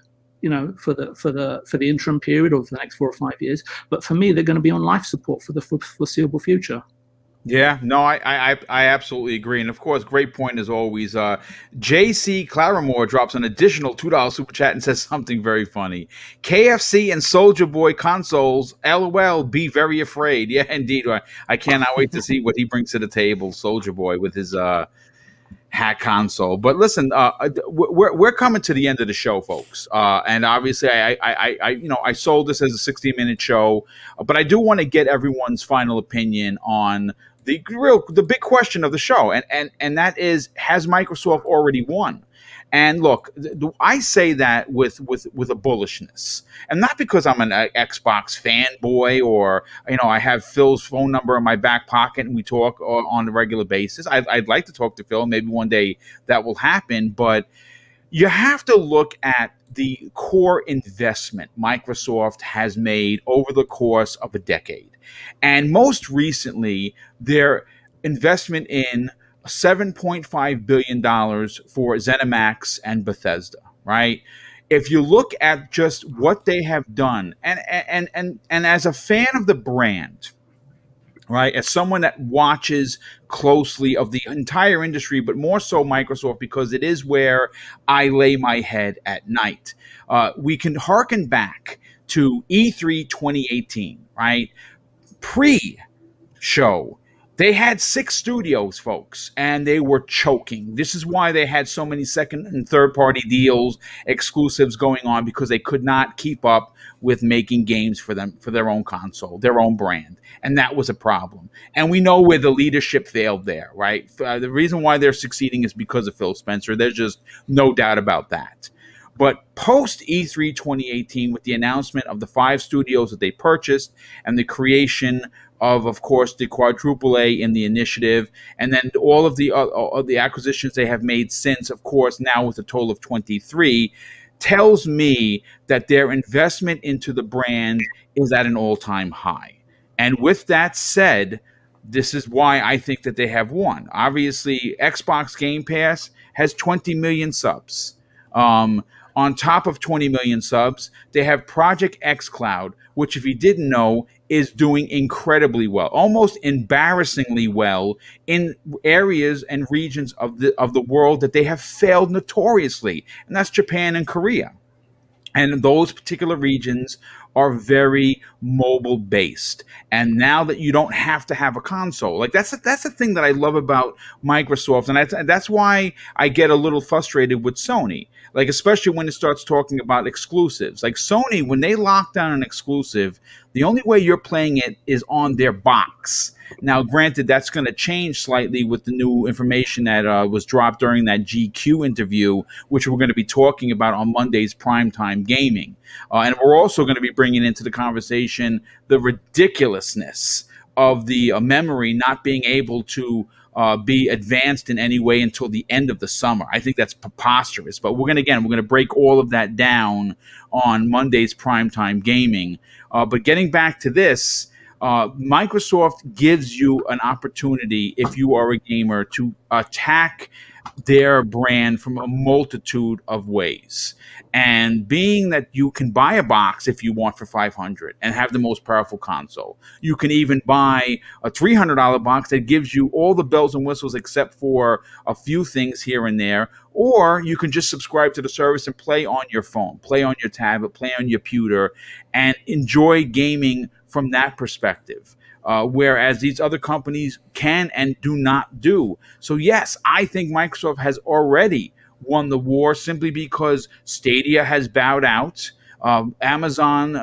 for the interim period or for the next 4 or 5 years. But for me, they're going to be on life support for the foreseeable future. Yeah, no, I absolutely agree. And of course, great point as always. JC Claramore drops an additional $2 super chat and says something very funny. KFC and Soldier Boy consoles, LOL, be very afraid. Yeah, indeed. I cannot wait to see what he brings to the table, Soldier Boy, with his hack console. But listen, we're coming to the end of the show, folks. And obviously, I sold this as a 60-minute show, but I do want to get everyone's final opinion on the big question of the show, and that is, has Microsoft already won? And look, I say that with a bullishness, and not because I'm an Xbox fanboy or I have Phil's phone number in my back pocket and we talk on a regular basis. I'd like to talk to Phil. Maybe one day that will happen, but you have to look at the core investment Microsoft has made over the course of a decade. And most recently, their investment in $7.5 billion for ZeniMax and Bethesda, right? If you look at just what they have done, and as a fan of the brand, right, as someone that watches closely of the entire industry, but more so Microsoft, because it is where I lay my head at night. We can hearken back to E3 2018, right? Pre-show, they had 6 studios, folks, and they were choking. This is why they had so many second and third party deals, exclusives going on, because they could not keep up with making games for them, for their own console, their own brand. And that was a problem. And we know where the leadership failed there, right? The reason why they're succeeding is because of Phil Spencer. There's just no doubt about that. But post E3 2018, with the announcement of the 5 studios that they purchased and the creation of course, the quadruple A in the initiative, and then all of the acquisitions they have made since, of course, now with a total of 23, tells me that their investment into the brand is at an all-time high. And with that said, this is why I think that they have won. Obviously, Xbox Game Pass has 20 million subs. On top of 20 million subs, they have Project xCloud, which, if you didn't know, is doing incredibly well, almost embarrassingly well, in areas and regions of the world that they have failed notoriously, and that's Japan and Korea. And those particular regions are very mobile based. And now that you don't have to have a console, like that's the thing that I love about Microsoft, and that's why I get a little frustrated with Sony. Like, especially when it starts talking about exclusives. Like Sony, when they lock down an exclusive, the only way you're playing it is on their box. Now, granted, that's going to change slightly with the new information that was dropped during that GQ interview, which we're going to be talking about on Monday's Primetime Gaming. And we're also going to be bringing into the conversation the ridiculousness of the memory not being able to be advanced in any way until the end of the summer. I think that's preposterous. But we're going to break all of that down on Monday's Primetime Gaming. But getting back to this, Microsoft gives you an opportunity, if you are a gamer, to attack their brand from a multitude of ways. And being that you can buy a box if you want for $500 and have the most powerful console, you can even buy a $300 box that gives you all the bells and whistles except for a few things here and there. Or you can just subscribe to the service and play on your phone, play on your tablet, play on your computer, and enjoy gaming from that perspective. Whereas these other companies can and do not do. So yes, I think Microsoft has already won the war, simply because Stadia has bowed out. Amazon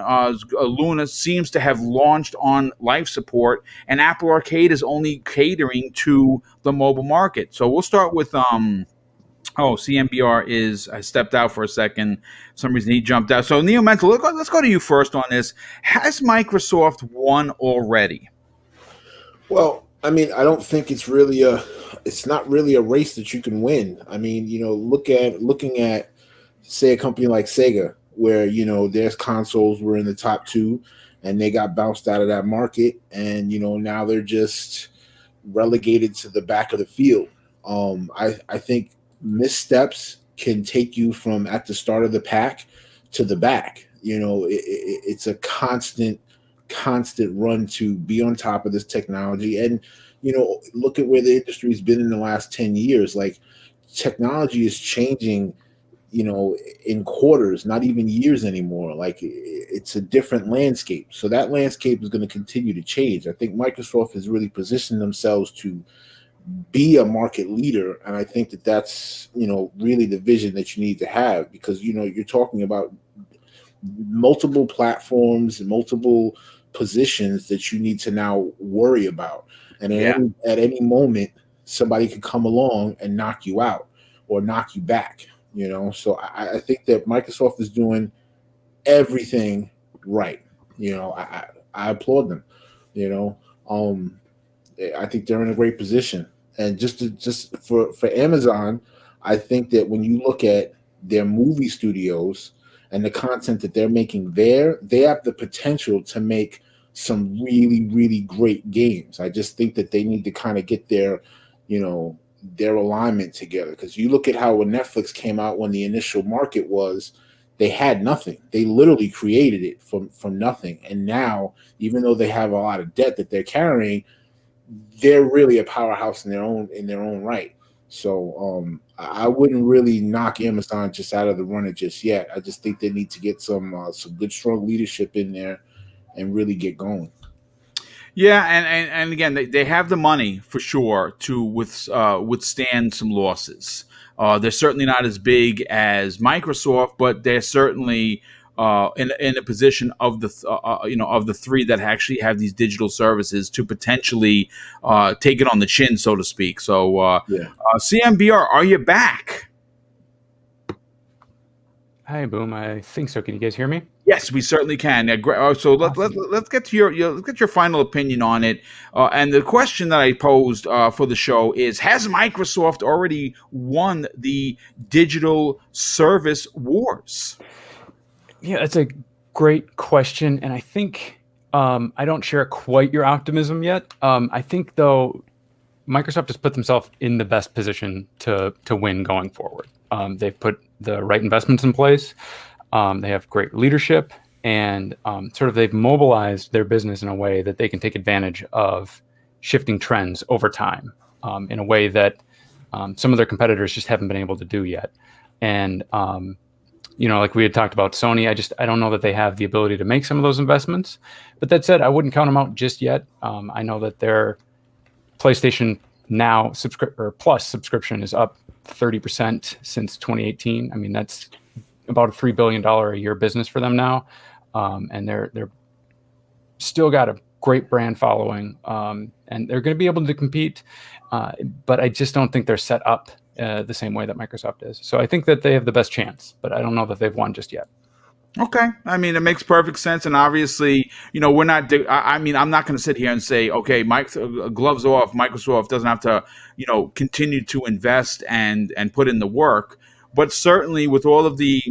Luna seems to have launched on life support, and Apple Arcade is only catering to the mobile market. So we'll start with CMBR has stepped out for a second. For some reason he jumped out. So Neo Mental, let's go to you first on this. Has Microsoft won already? Well, I mean, I don't think it's not really a race that you can win. I mean, looking at, say, a company like Sega, where, their consoles were in the top 2 and they got bounced out of that market. And, now they're just relegated to the back of the field. I think missteps can take you from at the start of the pack to the back. It's a constant run to be on top of this technology. And look at where the industry's been in the last 10 years. Like, technology is changing, in quarters, not even years anymore. Like, it's a different landscape. So that landscape is going to continue to change. I think Microsoft has really positioned themselves to be a market leader. And I think that that's, really the vision that you need to have, because, you're talking about multiple platforms and multiple positions that you need to now worry about. And at any moment, somebody could come along and knock you out or knock you back, So I think that Microsoft is doing everything right. I applaud them. I think they're in a great position. And just for Amazon, I think that when you look at their movie studios and the content that they're making there, they have the potential to make some really, really great games. I just think that they need to kind of get their alignment together. Because you look at how when Netflix came out, when the initial market was, they had nothing. They literally created it from nothing. And now, even though they have a lot of debt that they're carrying, they're really a powerhouse in their own right. So I wouldn't really knock Amazon just out of the running just yet. I just think they need to get some good, strong leadership in there and really get going. Yeah, and again, they have the money for sure to withstand some losses. They're certainly not as big as Microsoft, but they're certainly in a position of the three that actually have these digital services to potentially take it on the chin, so to speak. So, CMBR, are you back? Hi, Boom. I think so. Can you guys hear me? Yes, we certainly can. So let's get to your final opinion on it. And the question that I posed for the show is: has Microsoft already won the digital service wars? Yeah, that's a great question, and I think I don't share quite your optimism yet. I think, though, Microsoft has put themselves in the best position to win going forward. They've put the right investments in place. They have great leadership, and they've mobilized their business in a way that they can take advantage of shifting trends over time in a way that some of their competitors just haven't been able to do yet. And like we had talked about Sony, I don't know that they have the ability to make some of those investments. But that said, I wouldn't count them out just yet. I know that their PlayStation Now Plus subscription is up 30% since 2018. I mean, that's about a $3 billion a year business for them now. And they're still got a great brand following, and they're going to be able to compete. But I just don't think they're set up the same way that Microsoft is. So I think that they have the best chance, but I don't know that they've won just yet. Okay. I mean, it makes perfect sense. And obviously, we're not, I'm not going to sit here and say, okay, gloves off, Microsoft doesn't have to, continue to invest and put in the work. But certainly with all of the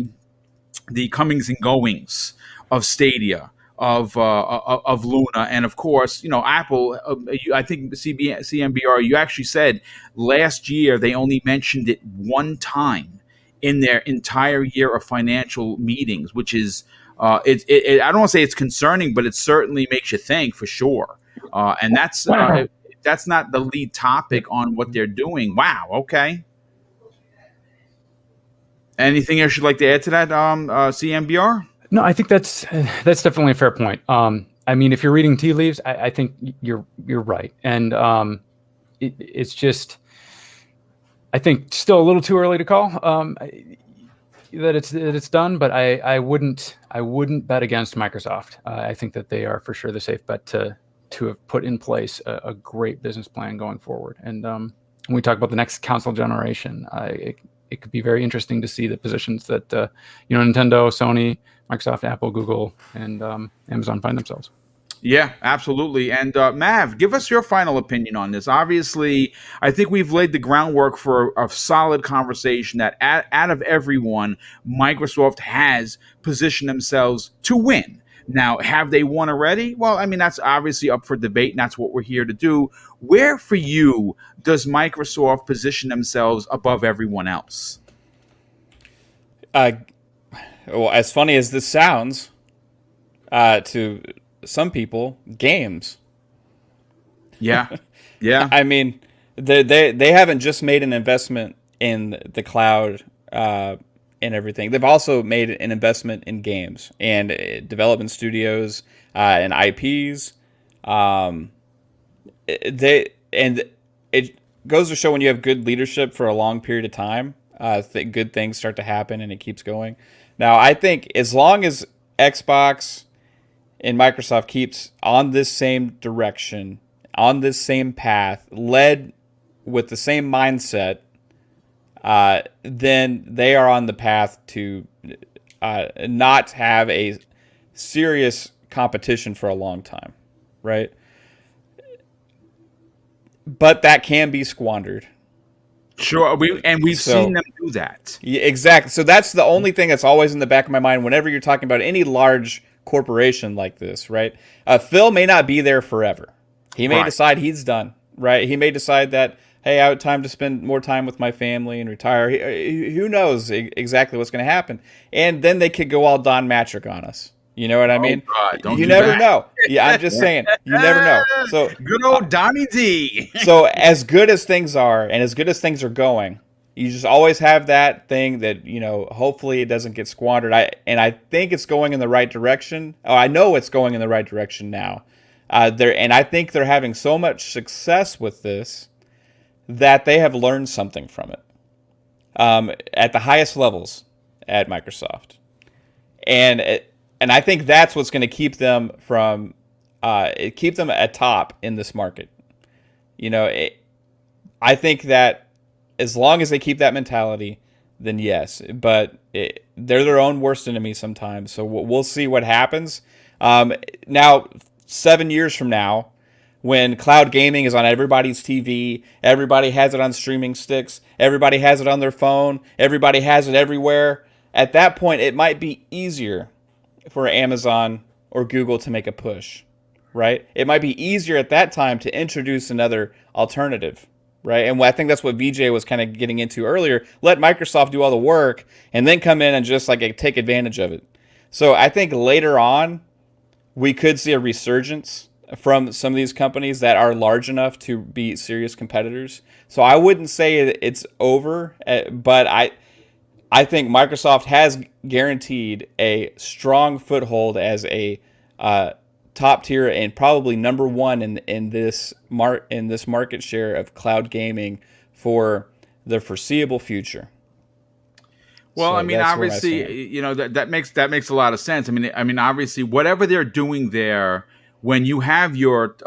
comings and goings of Stadia, of Luna, and of course, Apple. I think CMBR. You actually said last year they only mentioned it one time in their entire year of financial meetings, which is I don't want to say it's concerning, but it certainly makes you think for sure. And that's not the lead topic on what they're doing. Wow. Okay. Anything else you'd like to add to that, CMBR? No, I think that's definitely a fair point. I mean, if you're reading tea leaves, I think you're right, and it's just, I think, still a little too early to call that it's done. But I wouldn't bet against Microsoft. I think that they are for sure the safe bet to have put in place a great business plan going forward. And when we talk about the next console generation, it could be very interesting to see the positions that Nintendo, Sony, Microsoft, Apple, Google, and Amazon find themselves. Yeah, absolutely. And Mav, give us your final opinion on this. Obviously, I think we've laid the groundwork for a solid conversation that out of everyone, Microsoft has positioned themselves to win. Now, have they won already? Well, I mean, that's obviously up for debate, and that's what we're here to do. Where, for you, does Microsoft position themselves above everyone else? well, as funny as this sounds to some people, games. Yeah. Yeah. I mean, they haven't just made an investment in the cloud and everything. They've also made an investment in games and development studios and IPs. It goes to show when you have good leadership for a long period of time, good things start to happen and it keeps going. Now, I think as long as Xbox and Microsoft keeps on this same direction, on this same path, led with the same mindset, then they are on the path to not have a serious competition for a long time, right? But that can be squandered. Sure. We've seen them do that. Yeah, exactly. So that's the only thing that's always in the back of my mind whenever you're talking about any large corporation like this, right? Phil may not be there forever. He may decide he's done, right? He may decide that, hey, I have time to spend more time with my family and retire. Who knows exactly what's going to happen? And then they could go all Don Matrick on us. You know what I mean? God, you never know. Yeah, I'm just saying. You never know. So good old Donnie D. So as good as things are and as good as things are going, you just always have that thing that, hopefully it doesn't get squandered. I think it's going in the right direction. Oh, I know it's going in the right direction now. And I think they're having so much success with this that they have learned something from it at the highest levels at Microsoft. And I think that's what's going to keep them from keep them at top in this market. I think that as long as they keep that mentality, then yes. But they're their own worst enemy sometimes. So we'll see what happens. Now, 7 years from now, when cloud gaming is on everybody's TV, everybody has it on streaming sticks, everybody has it on their phone, everybody has it everywhere. At that point, it might be easier for Amazon or Google to make a push, right? It might be easier at that time to introduce another alternative, right? And I think that's what VJ was kind of getting into earlier. Let Microsoft do all the work and then come in and just take advantage of it. So I think later on, we could see a resurgence from some of these companies that are large enough to be serious competitors. So I wouldn't say it's over, but I think Microsoft has guaranteed a strong foothold as a top tier and probably number one in this market share of cloud gaming for the foreseeable future. Well, so obviously, that makes a lot of sense. I mean, obviously, whatever they're doing there, when you have your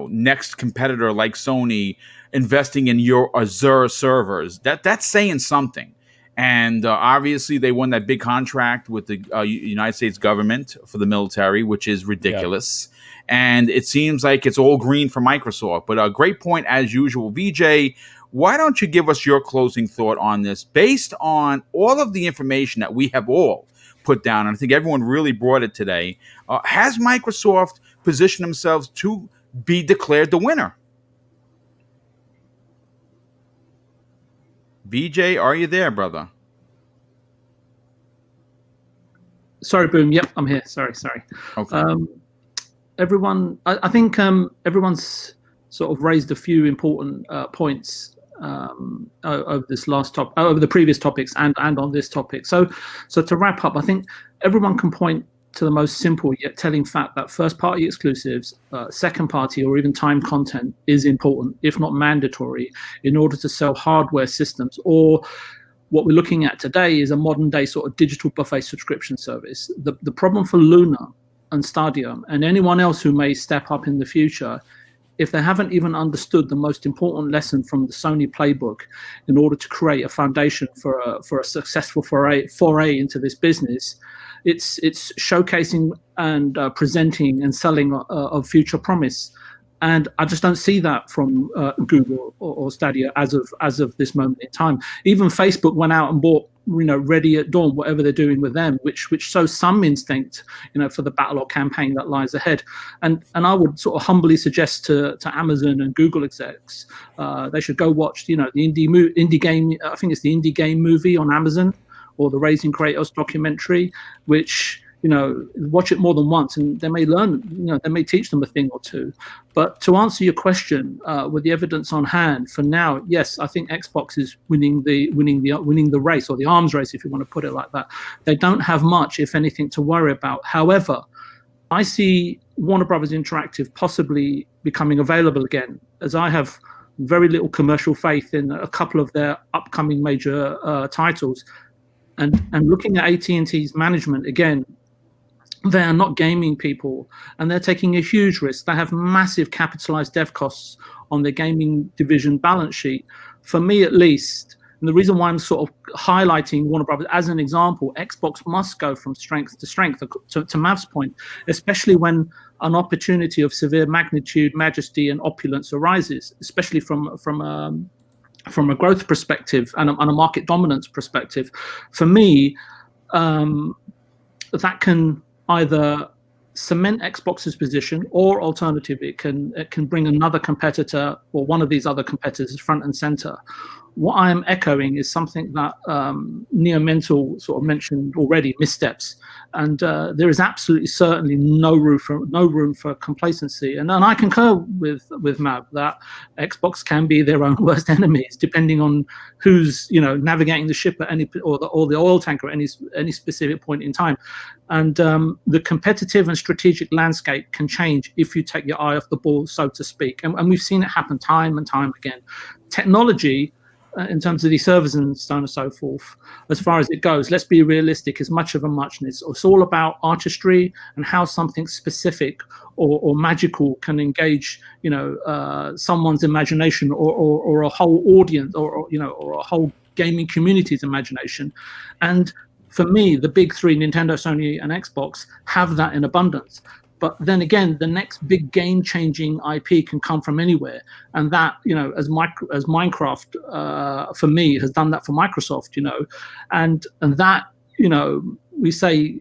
next competitor like Sony investing in your Azure servers, that's saying something. And obviously, they won that big contract with the United States government for the military, which is ridiculous. Yeah. And it seems like it's all green for Microsoft. But a great point, as usual. VJ, why don't you give us your closing thought on this based on all of the information that we have all put down? And I think everyone really brought it today. Has Microsoft positioned themselves to be declared the winner? VJ, are you there, brother? Sorry, Boom. Yep, I'm here. Sorry. Okay. Everyone, I think everyone's sort of raised a few important points over this over the previous topics and on this topic. So to wrap up, I think everyone can point to the most simple yet telling fact that first-party exclusives, second-party or even timed content is important, if not mandatory, in order to sell hardware systems. Or what we're looking at today is a modern-day sort of digital buffet subscription service. The problem for Luna and Stadia and anyone else who may step up in the future, if they haven't even understood the most important lesson from the Sony playbook in order to create a foundation for a successful foray into this business, it's showcasing and presenting and selling of future promise. And I just don't see that from Google or Stadia as of this moment in time. Even Facebook went out and bought, Ready at Dawn, whatever they're doing with them, which shows some instinct, for the battle or campaign that lies ahead. And I would sort of humbly suggest to Amazon and Google execs, they should go watch, the indie game. I think it's the indie game movie on Amazon, or the Raising Kratos documentary, which, watch it more than once and they may learn, they may teach them a thing or two. But to answer your question, with the evidence on hand, for now, yes, I think Xbox is winning the race, or the arms race, if you want to put it like that. They don't have much, if anything, to worry about. However, I see Warner Brothers Interactive possibly becoming available again, as I have very little commercial faith in a couple of their upcoming major titles. And looking at AT&T's management again, they are not gaming people, and they're taking a huge risk. They have massive capitalized dev costs on their gaming division balance sheet. For me, at least, and the reason why I'm sort of highlighting Warner Brothers as an example, Xbox must go from strength to strength, to Mav's point, especially when an opportunity of severe magnitude, majesty, and opulence arises, especially from a growth perspective and a market dominance perspective. For me, that can either cement Xbox's position, or alternatively, it can bring another competitor or one of these other competitors front and center. What I am echoing is something that Neo Mental sort of mentioned already: missteps, and there is absolutely certainly no room for complacency. And I concur with Mav that Xbox can be their own worst enemies, depending on who's navigating the ship at any or the oil tanker at any specific point in time. And the competitive and strategic landscape can change if you take your eye off the ball, so to speak. And we've seen it happen time and time again. Technology, in terms of these servers and so on and so forth, as far as it goes, let's be realistic, is much of a muchness. It's all about artistry and how something specific or magical can engage, someone's imagination or a whole audience or a whole gaming community's imagination. And for me, the big three, Nintendo, Sony, and Xbox, have that in abundance. But then again, the next big game-changing IP can come from anywhere, and that, as Minecraft for me has done that for Microsoft, and that, we say,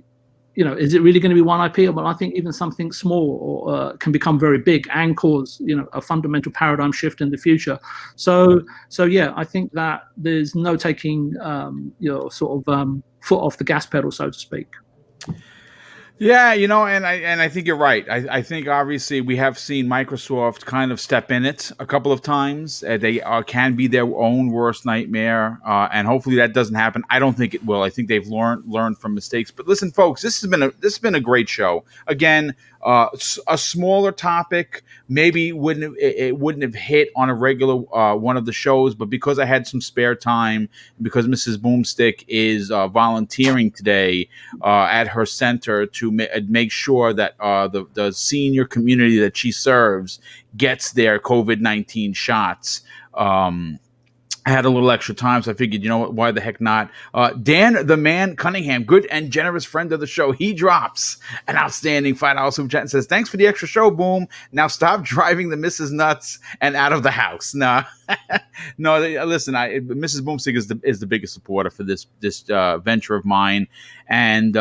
is it really going to be one IP? Well, I think even something small can become very big and cause a fundamental paradigm shift in the future. So yeah, I think that there's no taking foot off the gas pedal, so to speak. Yeah, and I think you're right. I think obviously we have seen Microsoft kind of step in it a couple of times. They can be their own worst nightmare, and hopefully that doesn't happen. I don't think it will. I think they've learned from mistakes. But listen, folks, this has been a great show. Again, a smaller topic, maybe it wouldn't have hit on a regular one of the shows, but because I had some spare time, because Mrs. Boomstick is volunteering today at her center to make sure that the senior community that she serves gets their COVID-19 shots. I had a little extra time, so I figured, what, why the heck not? Dan the Man Cunningham, good and generous friend of the show, he drops an outstanding $5 super chat and says, "Thanks for the extra show, Boom. Now stop driving the missus nuts and out of the house." Nah. No, listen, Mrs. Boomstick is the biggest supporter for this venture of mine. And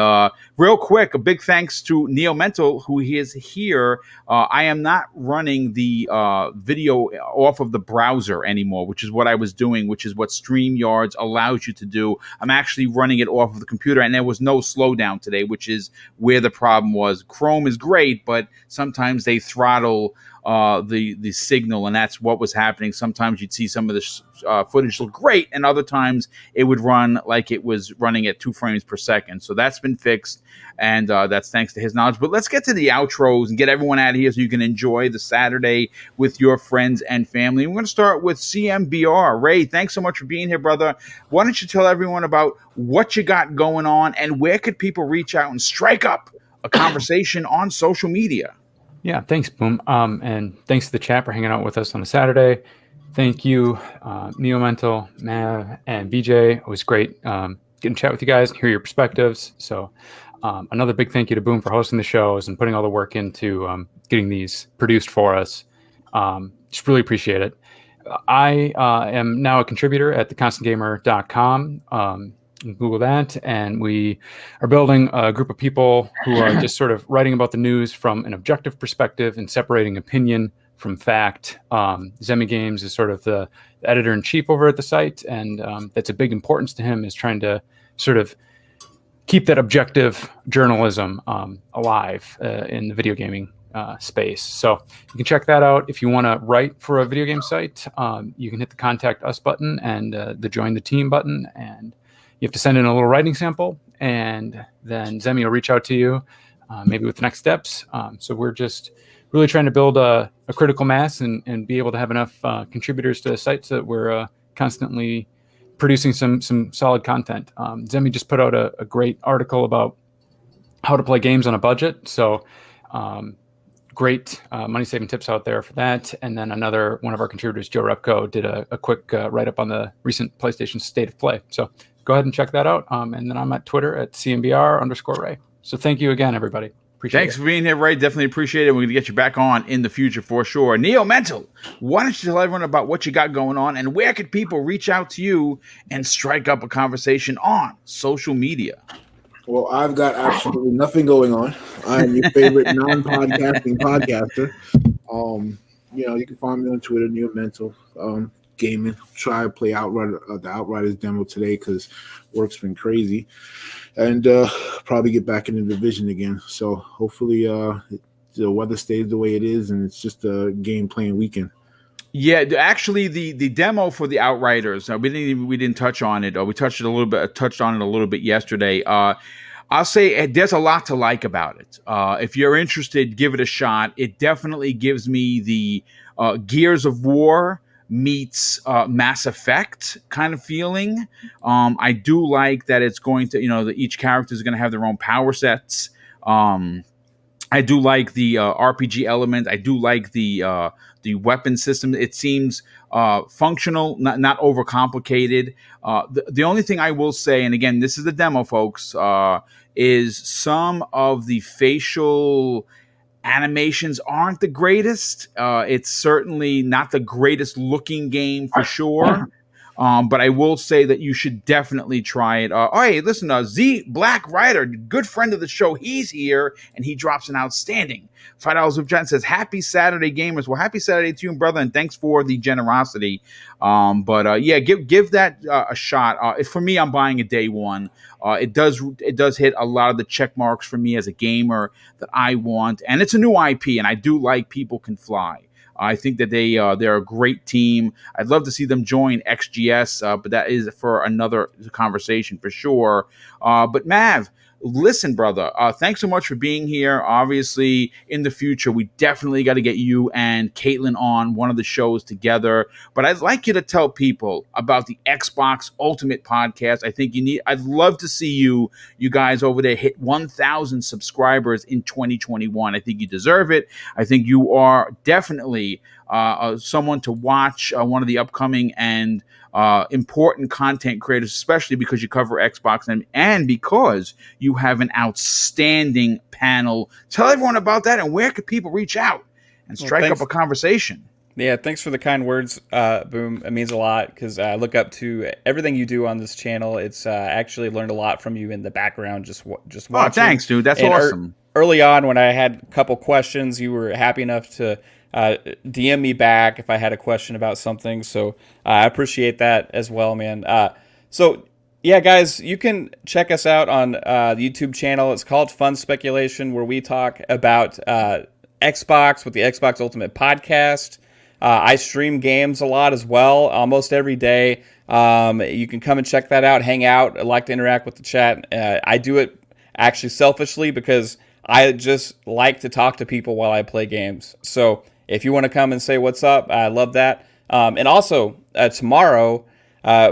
real quick, a big thanks to Neo Mental, who is here. I am not running the video off of the browser anymore, which is what I was doing, which is what StreamYards allows you to do. I'm actually running it off of the computer, and there was no slowdown today, which is where the problem was. Chrome is great, but sometimes they throttle the signal, and that's what was happening. Sometimes you'd see some of the footage look great, and other times it would run like it was running at 2 frames per second. So that's been fixed, and that's thanks to his knowledge. But let's get to the outros and get everyone out of here so you can enjoy the Saturday with your friends and family. We're going to start with CMBR. Ray, thanks so much for being here, brother. Why don't you tell everyone about what you got going on and where could people reach out and strike up a conversation on social media? Yeah, thanks, Boom. And thanks to the chat for hanging out with us on a Saturday. Thank you, Neo Mental, Mav, and BJ. It was great getting to chat with you guys and hear your perspectives. So another big thank you to Boom for hosting the shows and putting all the work into getting these produced for us. Just really appreciate it. I am now a contributor at theconstantgamer.com. Google that, and we are building a group of people who are just sort of writing about the news from an objective perspective and separating opinion from fact. Zemi Games is sort of the editor-in-chief over at the site, and that's a big importance to him, is trying to sort of keep that objective journalism alive in the video gaming space. So you can check that out. If you want to write for a video game site, you can hit the contact us button and the join the team button, and you have to send in a little writing sample, and then Zemi will reach out to you maybe with the next steps. So we're just really trying to build a critical mass and be able to have enough contributors to the site so that we're constantly producing some solid content. Zemi just put out a great article about how to play games on a budget. So great money-saving tips out there for that. And then one of our contributors, Joe Repko, did a quick write-up on the recent PlayStation State of Play. So go ahead and check that out. And then I'm at Twitter at CMBR_Ray. So thank you again, everybody. Thanks for being here, Ray. Definitely appreciate it. We're going to get you back on in the future for sure. Neo Mental, why don't you tell everyone about what you got going on and where could people reach out to you and strike up a conversation on social media? Well, I've got absolutely nothing going on. I'm your favorite non-podcasting podcaster. You can find me on Twitter, Neo Mental. Gaming. Try to play the Outriders demo today because work's been crazy, and probably get back in the division again. So hopefully the weather stays the way it is, and it's just a game playing weekend. Yeah, actually, the demo for the Outriders, we didn't touch on it. We touched on it a little bit yesterday. I'll say there's a lot to like about it. If you're interested, give it a shot. It definitely gives me the Gears of War meets Mass Effect kind of feeling. I do like that it's going to, each character is going to have their own power sets. I do like the RPG element. I do like the weapon system. It seems functional, not overcomplicated. The only thing I will say, and again, this is the demo, folks, is some of the facial animations aren't the greatest. It's certainly not the greatest looking game for sure. But I will say that you should definitely try it. Hey, listen, Z Black Rider, good friend of the show, he's here, and he drops an outstanding $5 of John, says, happy Saturday, gamers. Well, happy Saturday to you, brother, and thanks for the generosity. Yeah, give that a shot. For me, I'm buying a day one. It does hit a lot of the check marks for me as a gamer that I want, and it's a new IP, and I do like People Can Fly. I think that they're a great team. I'd love to see them join XGS, but that is for another conversation for sure. But Mav, listen, brother, thanks so much for being here. Obviously, in the future, we definitely got to get you and Caitlin on one of the shows together. But I'd like you to tell people about the Xbox Ultimate Podcast. I'd love to see you guys over there hit 1,000 subscribers in 2021. I think you deserve it. I think you are definitely someone to watch, one of the upcoming and important content creators, especially because you cover Xbox and because you have an outstanding panel. Tell everyone about that and where could people reach out and strike up a conversation. Yeah, thanks for the kind words, Boom. It means a lot because I look up to everything you do on this channel. It's actually learned a lot from you in the background, just watching. Oh, thanks, dude. That's awesome. Early on, when I had a couple questions, you were happy enough to DM me back if I had a question about something. So I appreciate that as well, man. So yeah, guys, you can check us out on the YouTube channel. It's called Fun Speculation, where we talk about Xbox with the Xbox Ultimate Podcast. I stream games a lot as well, almost every day. You can come and check that out, hang out. I like to interact with the chat. I do it actually selfishly because I just like to talk to people while I play games. So if you want to come and say what's up, I love that. And also, tomorrow,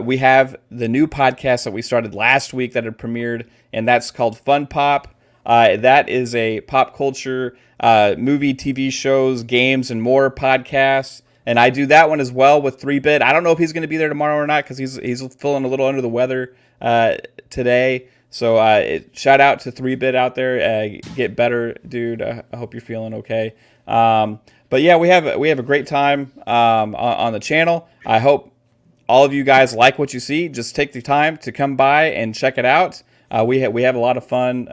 we have the new podcast that we started last week that had premiered, and that's called Fun Pop. That is a pop culture, movie, TV shows, games, and more podcasts. And I do that one as well with 3-Bit. I don't know if he's going to be there tomorrow or not because he's feeling a little under the weather today. So shout out to 3-Bit out there. Get better, dude. I hope you're feeling okay. But yeah, we have a great time on the channel. I hope all of you guys like what you see. Just take the time to come by and check it out. We have a lot of fun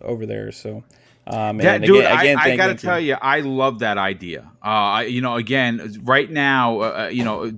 over there. So Dude, I thank got to you. tell you, I love that idea. Again, right now,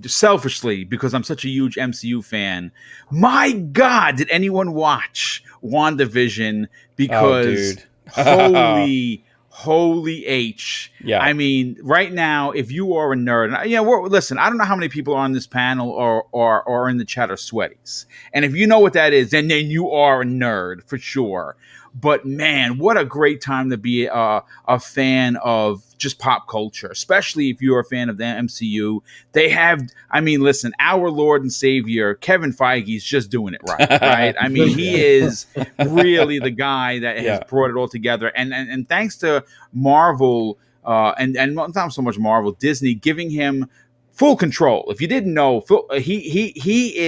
selfishly, because I'm such a huge MCU fan, my God, did anyone watch WandaVision? Oh, Because dude. holy H. Yeah. I mean, right now, if you are a nerd, listen, I don't know how many people on this panel or in the chat are sweaties. And if you know what that is, then you are a nerd for sure. But man, what a great time to be a fan of just pop culture, especially if you're a fan of the MCU. They have, listen, our Lord and Savior, Kevin Feige's just doing it right? I mean, he is really the guy that has brought it all together. And thanks to Marvel, and not so much Marvel, Disney giving him full control. If you didn't know, he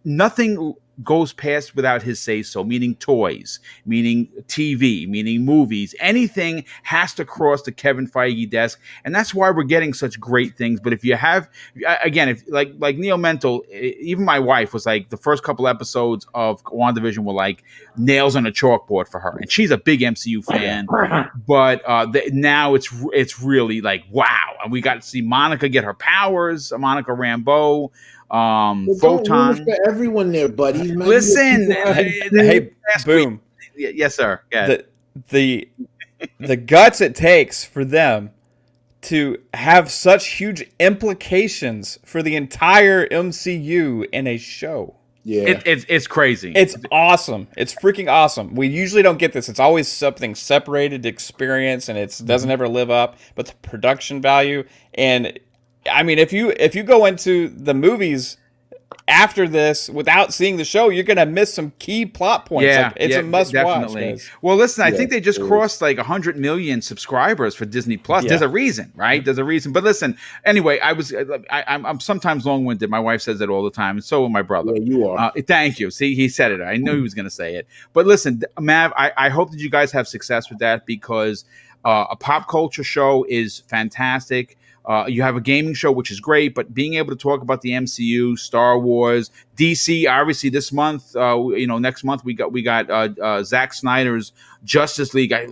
nothing goes past without his say so, meaning toys, meaning TV, meaning movies. Anything has to cross the Kevin Feige desk, and that's why we're getting such great things. But if you have, again, if like Neo Mental, even my wife was like, the first couple episodes of WandaVision were like nails on a chalkboard for her, and she's a big MCU fan. But now it's really like, wow, and we got to see Monica get her powers, Monica Rambeau. Photon for everyone there, buddy. Listen, hey, Boom. Yes, sir. The guts it takes for them to have such huge implications for the entire MCU in a show. Yeah, it's crazy. It's awesome. It's freaking awesome. We usually don't get this. It's always something separated experience, and it doesn't ever live up. But the production value, and I mean, if you go into the movies after this without seeing the show, you're gonna miss some key plot points. Yeah, like, it's a must definitely. watch. Well, listen, I think they just crossed like 100 million subscribers for Disney Plus. Yeah. There's a reason, right? There's a reason. But listen, anyway, I'm sometimes long-winded. My wife says it all the time, and so will my brother. Yeah, you are. Thank you. See, he said it. I knew he was going to say it. But listen, Mav, I hope that you guys have success with that, because a pop culture show is fantastic. You have a gaming show, which is great, but being able to talk about the MCU, Star Wars, DC, obviously this month, next month we got Zack Snyder's Justice League. I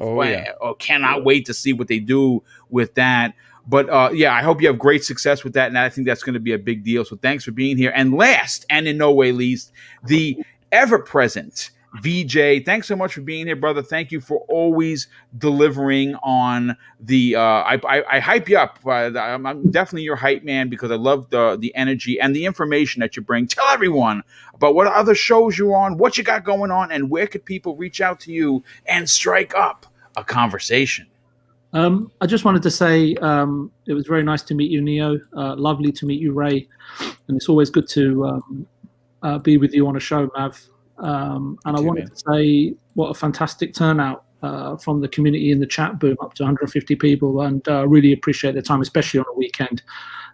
cannot wait to see what they do with that. But I hope you have great success with that, and I think that's going to be a big deal. So thanks for being here. And last, and in no way least, the ever-present VJ, thanks so much for being here, brother. Thank you for always delivering on the. I hype you up. I'm definitely your hype man, because I love the energy and the information that you bring. Tell everyone about what other shows you're on, what you got going on, and where could people reach out to you and strike up a conversation. I just wanted to say it was very nice to meet you, Neo. Lovely to meet you, Ray. And it's always good to be with you on a show, Mav. And I wanted to say what a fantastic turnout from the community in the chat boom, up to 150 people, and really appreciate the time, especially on a weekend.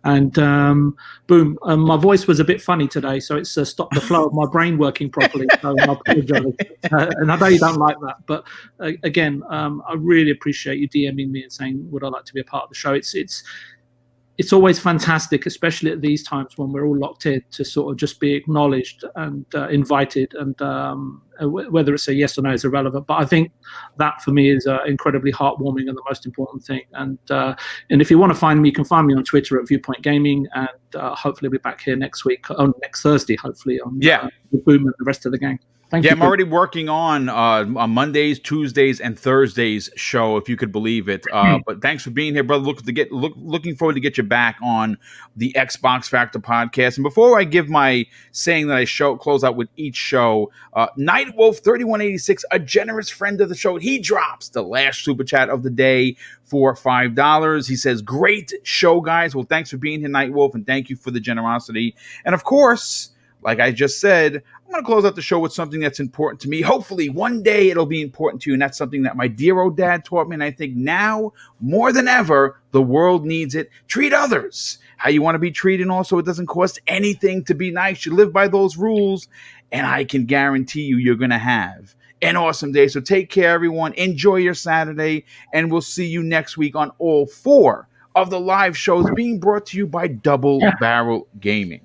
And Boom, my voice was a bit funny today, so it's stopped the flow of my brain working properly. So I apologize. And I know you don't like that, but again, I really appreciate you DMing me and saying, would I like to be a part of the show? It's always fantastic, especially at these times when we're all locked in, to sort of just be acknowledged and invited, and whether it's a yes or no is irrelevant. But I think that for me is incredibly heartwarming and the most important thing. And if you want to find me, you can find me on Twitter at Viewpoint Gaming, and hopefully I'll be back here next Thursday, hopefully, on with Boom and the rest of the gang. Thank you. I'm already working on Mondays, Tuesdays, and Thursdays show, if you could believe it. But thanks for being here, brother. Looking forward to get you back on the Xbox Factor podcast. And before I give my saying that I close out with each show, Nightwolf 3186, a generous friend of the show, he drops the last super chat of the day for $5. He says, "Great show, guys." Well, thanks for being here, Nightwolf, and thank you for the generosity. And of course, like I just said, I'm going to close out the show with something that's important to me. Hopefully, one day it'll be important to you, and that's something that my dear old dad taught me, and I think now, more than ever, the world needs it. Treat others how you want to be treated, and also it doesn't cost anything to be nice. You live by those rules, and I can guarantee you're going to have an awesome day. So take care, everyone. Enjoy your Saturday, and we'll see you next week on all 4 of the live shows being brought to you by Double Barrel Gaming.